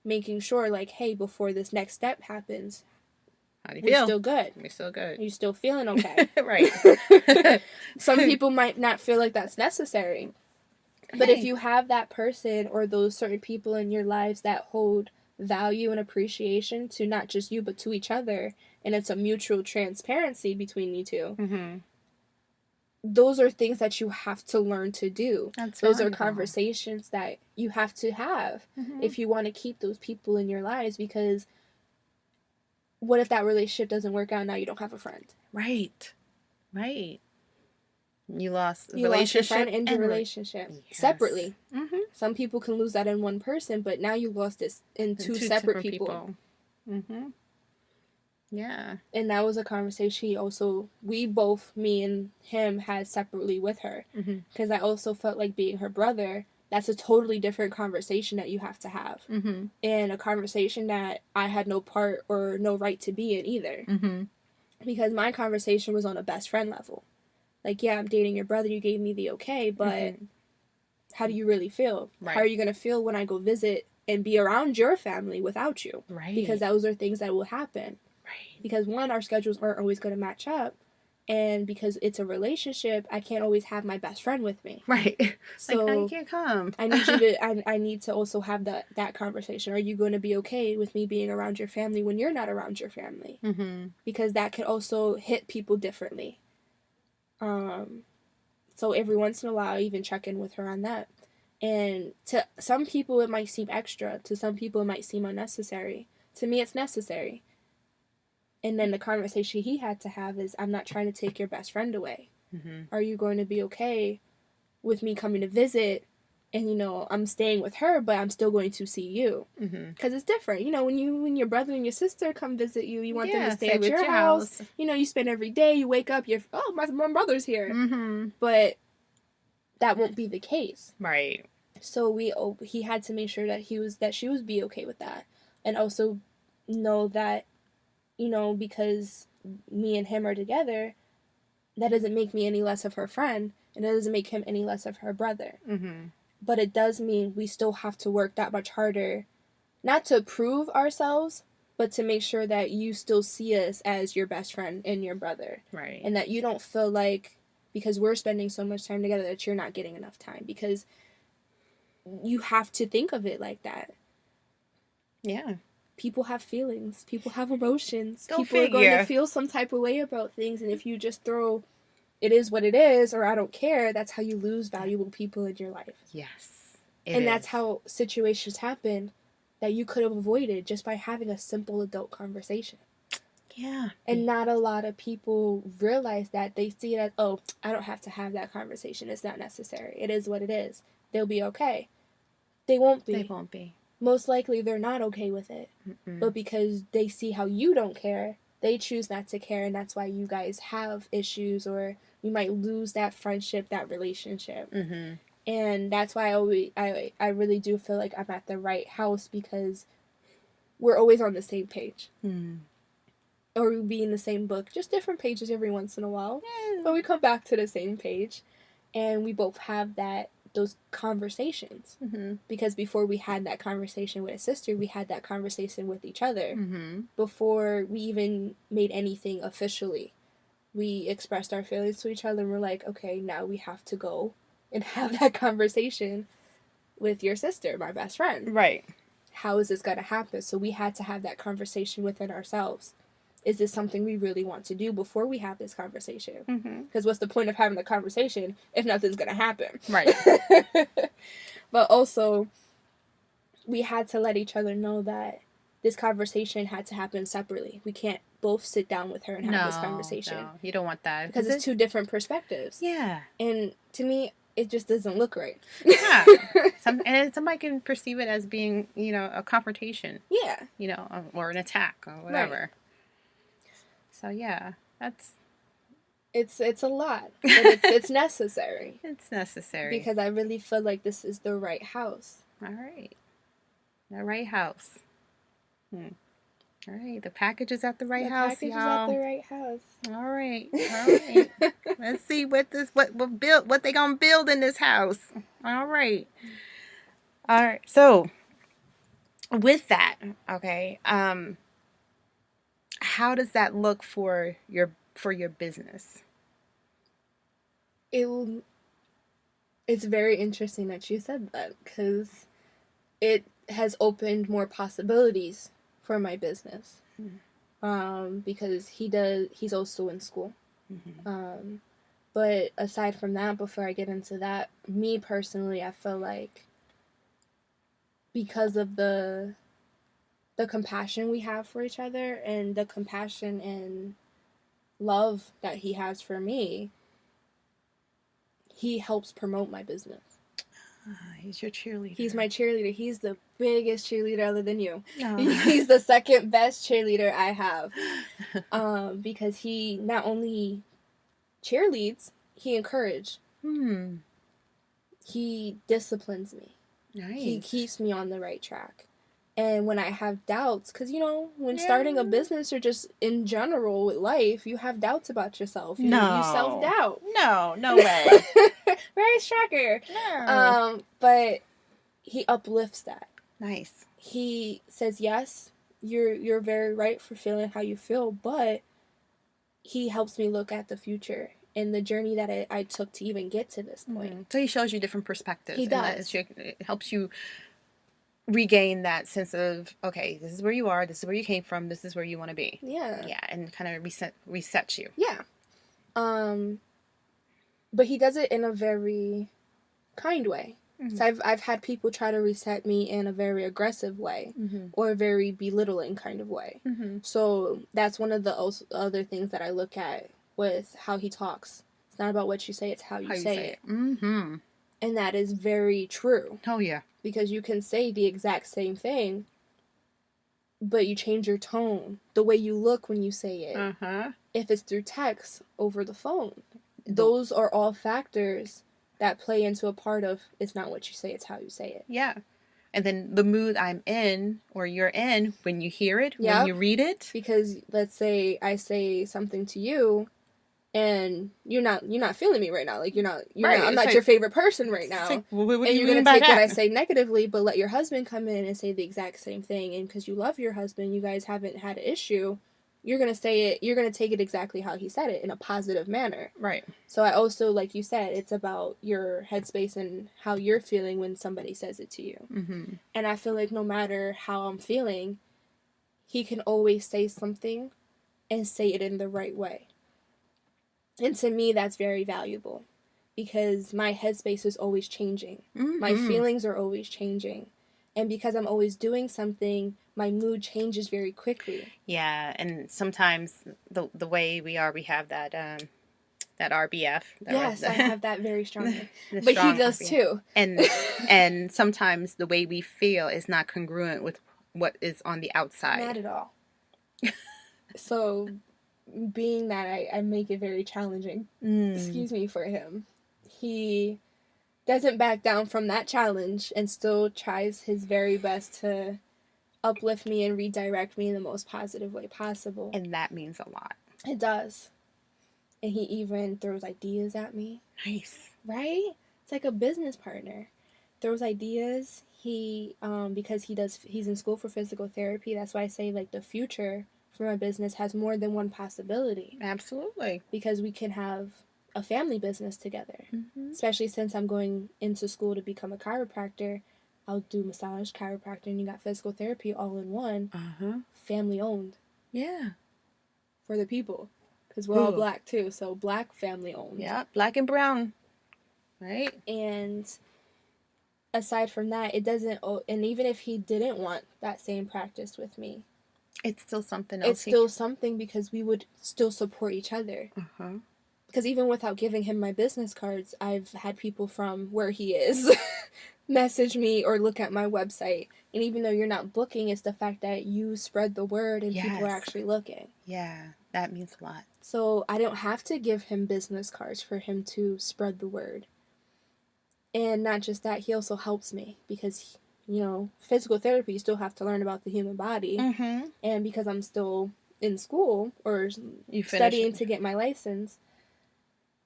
S2: Making sure, like, hey, before this next step happens,
S1: How do you
S2: we
S1: feel?
S2: still good.
S1: We still good.
S2: You still feeling okay.
S1: Right.
S2: Some people might not feel like that's necessary. But if you have that person or those certain people in your lives that hold value and appreciation to not just you but to each other, and it's a mutual transparency between you two,
S1: Mm-hmm.
S2: those are things that you have to learn to do.
S1: That's
S2: those are
S1: valuable.
S2: conversations that you have to have
S1: Mm-hmm.
S2: if you want to keep those people in your lives, because what if that relationship doesn't work out? Now you don't have a friend.
S1: Right. Right. You lost
S2: You lost your friend and your relationship
S1: yes.
S2: separately.
S1: Mm-hmm.
S2: Some people can lose that in one person, but now you lost this in two separate people.
S1: Mm-hmm. Yeah.
S2: And that was a conversation we both, me and him, had separately with her. Because I also felt like being her brother, that's a totally different conversation that you have to have.
S1: Mm-hmm.
S2: And a conversation that I had no part or no right to be in either.
S1: Mm-hmm.
S2: Because my conversation was on a best friend level. Like, yeah, I'm dating your brother, you gave me the okay, but how do you really feel?
S1: Right.
S2: How are you going to feel when I go visit and be around your family without you?
S1: Right.
S2: Because those are things that will happen.
S1: Right.
S2: Because one, our schedules aren't always going to match up. And because it's a relationship, I can't always have my best friend with me.
S1: Right.
S2: So
S1: like, no, you can't come.
S2: I need you to, I need to also have that conversation. Are you going to be okay with me being around your family when you're not around your family?
S1: Mm-hmm.
S2: Because that can also hit people differently. So every once in a while, I even check in with her on that. And to some people, it might seem extra. To some people, it might seem unnecessary. To me, it's necessary. And then the conversation he had to have is, I'm not trying to take your best friend away.
S1: Mm-hmm.
S2: Are you going to be okay with me coming to visit? And, I'm staying with her, but I'm still going to see you. Because it's different. When your brother and your sister come visit you, you want them to stay at your house. You spend every day, you wake up, my brother's here.
S1: Mm-hmm.
S2: But that won't be the case.
S1: Right.
S2: So he had to make sure that she was be okay with that. And also know that, because me and him are together, that doesn't make me any less of her friend, and that doesn't make him any less of her brother.
S1: Mm-hmm.
S2: But it does mean we still have to work that much harder, not to prove ourselves, but to make sure that you still see us as your best friend and your brother.
S1: Right.
S2: And that you don't feel like, because we're spending so much time together, that you're not getting enough time. Because you have to think of it like that.
S1: Yeah.
S2: People have feelings. People have emotions.
S1: Go
S2: people are going to feel some type of way about things. And if you just throw, it is what it is, or I don't care, that's how you lose valuable people in your life.
S1: Yes.
S2: And that's how situations happen that you could have avoided just by having a simple adult conversation.
S1: Yeah.
S2: And not a lot of people realize that. They see it as, oh, I don't have to have that conversation. It's not necessary. It is what it is. They'll be okay. They won't be.
S1: They won't be.
S2: Most likely they're not okay with it.
S1: Mm-mm.
S2: But because they see how you don't care, they choose not to care, and that's why you guys have issues, or you might lose that friendship, that relationship.
S1: Mm-hmm.
S2: And that's why I really do feel like I'm at the right house, because we're always on the same page.
S1: Mm.
S2: Or we be in the same book, just different pages every once in a while.
S1: Yeah.
S2: But we come back to the same page, and we both have those conversations.
S1: Mm-hmm.
S2: Because before we had that conversation with a sister, we had that conversation with each other.
S1: Mm-hmm.
S2: Before we even made anything officially, we expressed our feelings to each other, and we're like, okay, now we have to go and have that conversation with your sister, my best friend.
S1: Right.
S2: How is this going to happen? So we had to have that conversation within ourselves. Is this something we really want to do before we have this conversation? Because what's the point of having the conversation if nothing's going to happen?
S1: Right.
S2: But also, we had to let each other know that this conversation had to happen separately. We can't both sit down with her and have this conversation.
S1: No, you don't want that.
S2: Because it's two different perspectives.
S1: Yeah.
S2: And to me, it just doesn't look right.
S1: Yeah. And somebody can perceive it as being, a confrontation.
S2: Yeah.
S1: Or an attack or whatever.
S2: Right.
S1: So yeah, that's...
S2: It's a lot, but it's necessary.
S1: It's necessary.
S2: Because I really feel like this is the right house.
S1: All right. The right house. All right. The package is at the right house,
S2: The package
S1: y'all.
S2: is at the right house.
S1: All right. All right. Let's see what they gonna build in this house. All right. All right. So with that, okay. how does that look for your business?
S2: It it's very interesting that you said that, because it has opened more possibilities for my business. Because he's also in school. But aside from that, before I get into that, me personally, I feel like because of the compassion we have for each other, and the compassion and love that he has for me, he helps promote my business.
S1: He's your cheerleader.
S2: He's my cheerleader. He's the biggest cheerleader other than you.
S1: Oh.
S2: He's the second best cheerleader I have. Because he not only cheerleads, he encourages. He disciplines me.
S1: Nice.
S2: He keeps me on the right track. And when I have doubts, because, when starting a business or just in general with life, you have doubts about yourself. You self-doubt.
S1: No way.
S2: Right, shocker.
S1: No.
S2: But he uplifts that.
S1: Nice.
S2: He says, yes, you're very right for feeling how you feel, but he helps me look at the future and the journey that I took to even get to this point.
S1: So he shows you different perspectives.
S2: He does.
S1: It helps you regain that sense of, okay, this is where you are, this is where you came from, this is where you want to be.
S2: Yeah.
S1: Yeah, and kind of resets you.
S2: Yeah. But he does it in a very kind way. So I've had people try to reset me in a very aggressive way, or a very belittling kind of way. So that's one of the other things that I look at with how he talks. It's not about what you say, it's how you say it. And that is very true.
S1: Oh, yeah.
S2: Because you can say the exact same thing, but you change your tone, the way you look when you say it. If it's through text, over the phone. Those are all factors that play into a part of, it's not what you say, it's how you say it.
S1: Yeah. And then the mood I'm in, or you're in, when you hear it, when you read it.
S2: Because let's say I say something to you, and you're not feeling me right now. Like, I'm not your favorite person right now.
S1: Like, what
S2: and you're going to take what I say negatively, but let your husband come in and say the exact same thing. And because you love your husband, you guys haven't had an issue, you're going to say it, you're going to take it exactly how he said it, in a positive manner.
S1: Right.
S2: So I also, like you said, it's about your headspace and how you're feeling when somebody says it to you. And I feel like no matter how I'm feeling, he can always say something and say it in the right way. And to me, that's very valuable, because my headspace is always changing. My feelings are always changing. And because I'm always doing something, my mood changes very quickly.
S1: Yeah, and sometimes the way we have that that RBF.
S2: Yes, I have that very strongly. But he does RBF too.
S1: And sometimes the way we feel is not congruent with what is on the outside.
S2: Not at all. So, being that I make it very challenging, excuse me, for him, he doesn't back down from that challenge and still tries his very best to uplift me and redirect me in the most positive way possible.
S1: And that means a lot.
S2: It does. And he even throws ideas at me.
S1: Nice.
S2: Right? It's like a business partner. Throws ideas. He, because he's in school for physical therapy, that's why I say, like, the future for my business has more than one possibility.
S1: Absolutely.
S2: Because we can have a family business together. Especially since I'm going into school to become a chiropractor. I'll do massage, chiropractor, and you got physical therapy all in one. Family owned.
S1: Yeah.
S2: For the people. Because we're all Black too, so Black family owned.
S1: Yeah, Black and brown. Right?
S2: And aside from that, it doesn't, and even if he didn't want that same practice with me,
S1: it's still something else.
S2: It's still something, because we would still support each other. Because even without giving him my business cards, I've had people from where he is message me or look at my website. And even though you're not booking, it's the fact that you spread the word and people are actually looking.
S1: Yeah, that means a lot.
S2: So I don't have to give him business cards for him to spread the word. And not just that, he also helps me because, physical therapy, you still have to learn about the human body. And because I'm still in school or studying to get my license,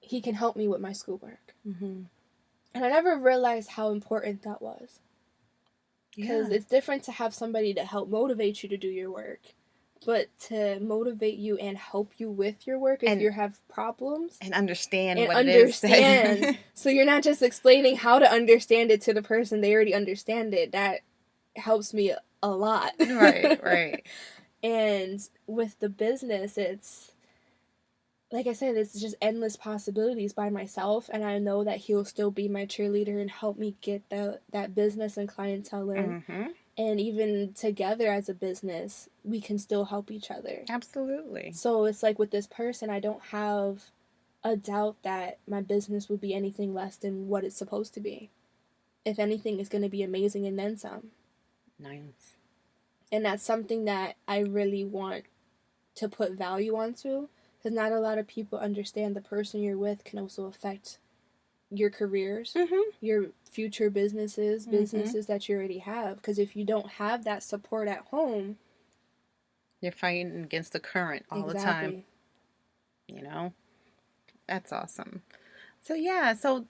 S2: he can help me with my schoolwork. And I never realized how important that was. Because it's different to have somebody to help motivate you to do your work. but to motivate you and help you with your work if
S1: And
S2: you have problems
S1: and understand
S2: and
S1: what it is
S2: understand.
S1: that
S2: So you're not just explaining how to understand it to the person, they already understand it. That helps me a lot.
S1: right, right.
S2: And with the business, it's like I said, it's just endless possibilities by myself, and I know that he'll still be my cheerleader and help me get that business and clientele in.
S1: Mm-hmm.
S2: And even together as a business, we can still help each other.
S1: Absolutely.
S2: So it's like with this person, I don't have a doubt that my business will be anything less than what it's supposed to be. If anything, it's going to be amazing and then some.
S1: Nice.
S2: And that's something that I really want to put value onto, because not a lot of people understand the person you're with can also affect your careers,
S1: Mm-hmm.
S2: your future
S1: Mm-hmm.
S2: businesses that you already have. Because if you don't have that support at home,
S1: You're fighting against the current all the time,
S2: exactly.
S1: you know? That's awesome. So, yeah, so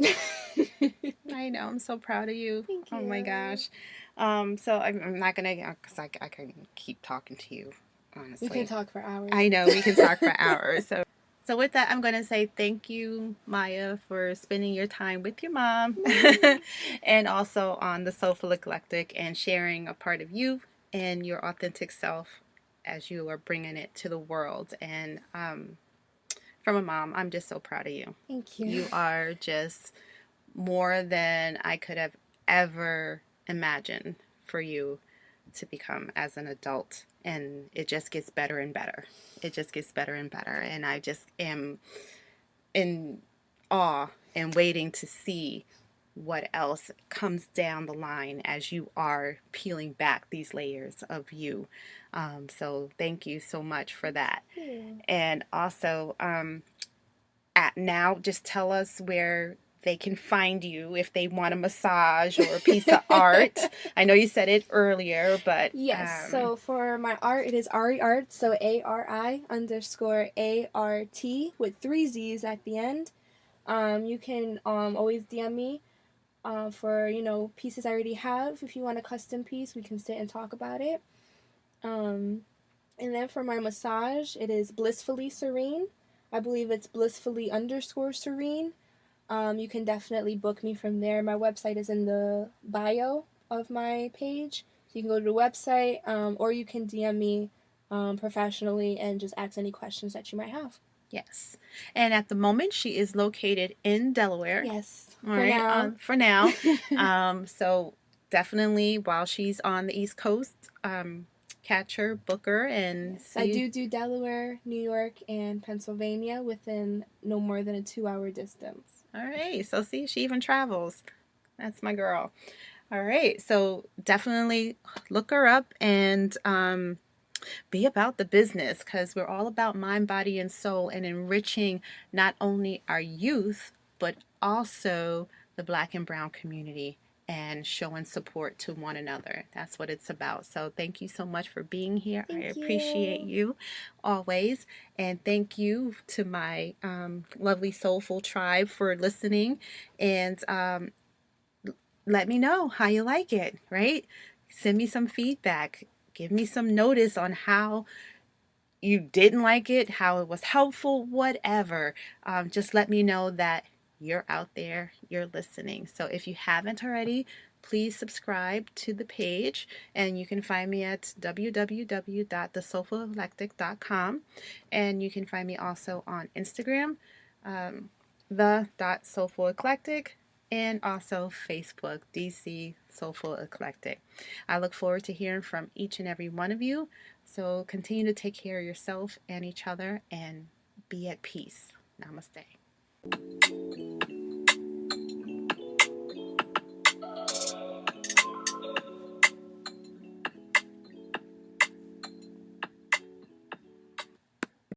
S1: I know, I'm so proud of you.
S2: Thank
S1: Oh my
S2: you.
S1: gosh. So I'm not gonna, because I can keep talking to you,
S2: We can
S1: honestly.
S2: talk for hours.
S1: I know we can talk for hours. So with that, I'm gonna say thank you, Maya, for spending your time with your mom, and also on the Soulful Eclectic and sharing a part of you and your authentic self as you are bringing it to the world. And from a mom, I'm just so proud of you.
S2: Thank you.
S1: You are just more than I could have ever imagined for you to become as an adult. And it just gets better and better. It just gets better and better. And I just am in awe and waiting to see what else comes down the line as you are peeling back these layers of you. So thank you so much for that.
S2: Yeah.
S1: And also, at now, just tell us where they can find you if they want a massage or a piece of art. I know you said it earlier, but
S2: Yes, so for my art, it is Ari Art, so ARI_ART with 3 Z's at the end. You can always DM me for, pieces I already have. If you want a custom piece, we can sit and talk about it. Um, and then for my massage, it is Blissfully Serene. I believe it's blissfully_serene. You can definitely book me from there. My website is in the bio of my page. So you can go to the website, or you can DM me professionally and just ask any questions that you might have.
S1: yes. And at the moment, she is located in Delaware.
S2: Yes,
S1: All
S2: for
S1: right.
S2: now.
S1: For now. So definitely while she's on the East Coast, catch her, book her, and
S2: Yes, I
S1: see.
S2: do Delaware, New York, and Pennsylvania within no more than a 2 hour distance.
S1: All right. So see, she even travels. That's my girl. All right. So definitely look her up and be about the business because we're all about mind, body, and soul and enriching not only our youth, but also the Black and Brown community and showing support to one another. That's what it's about. So thank you so much for being here. I
S2: Thank
S1: appreciate
S2: you.
S1: you always. And thank you to my lovely soulful tribe for listening. And let me know how you like it, right? Send me some feedback. Give me some notice on how you didn't like it, how it was helpful, whatever. Just let me know that you're out there, you're listening. So if you haven't already, please subscribe to the page, and you can find me at www.thesoulfuleclectic.com, and you can find me also on Instagram, the.soulfuleclectic, and also Facebook, DC Soulful Eclectic. I look forward to hearing from each and every one of you. So continue to take care of yourself and each other and be at peace. Namaste.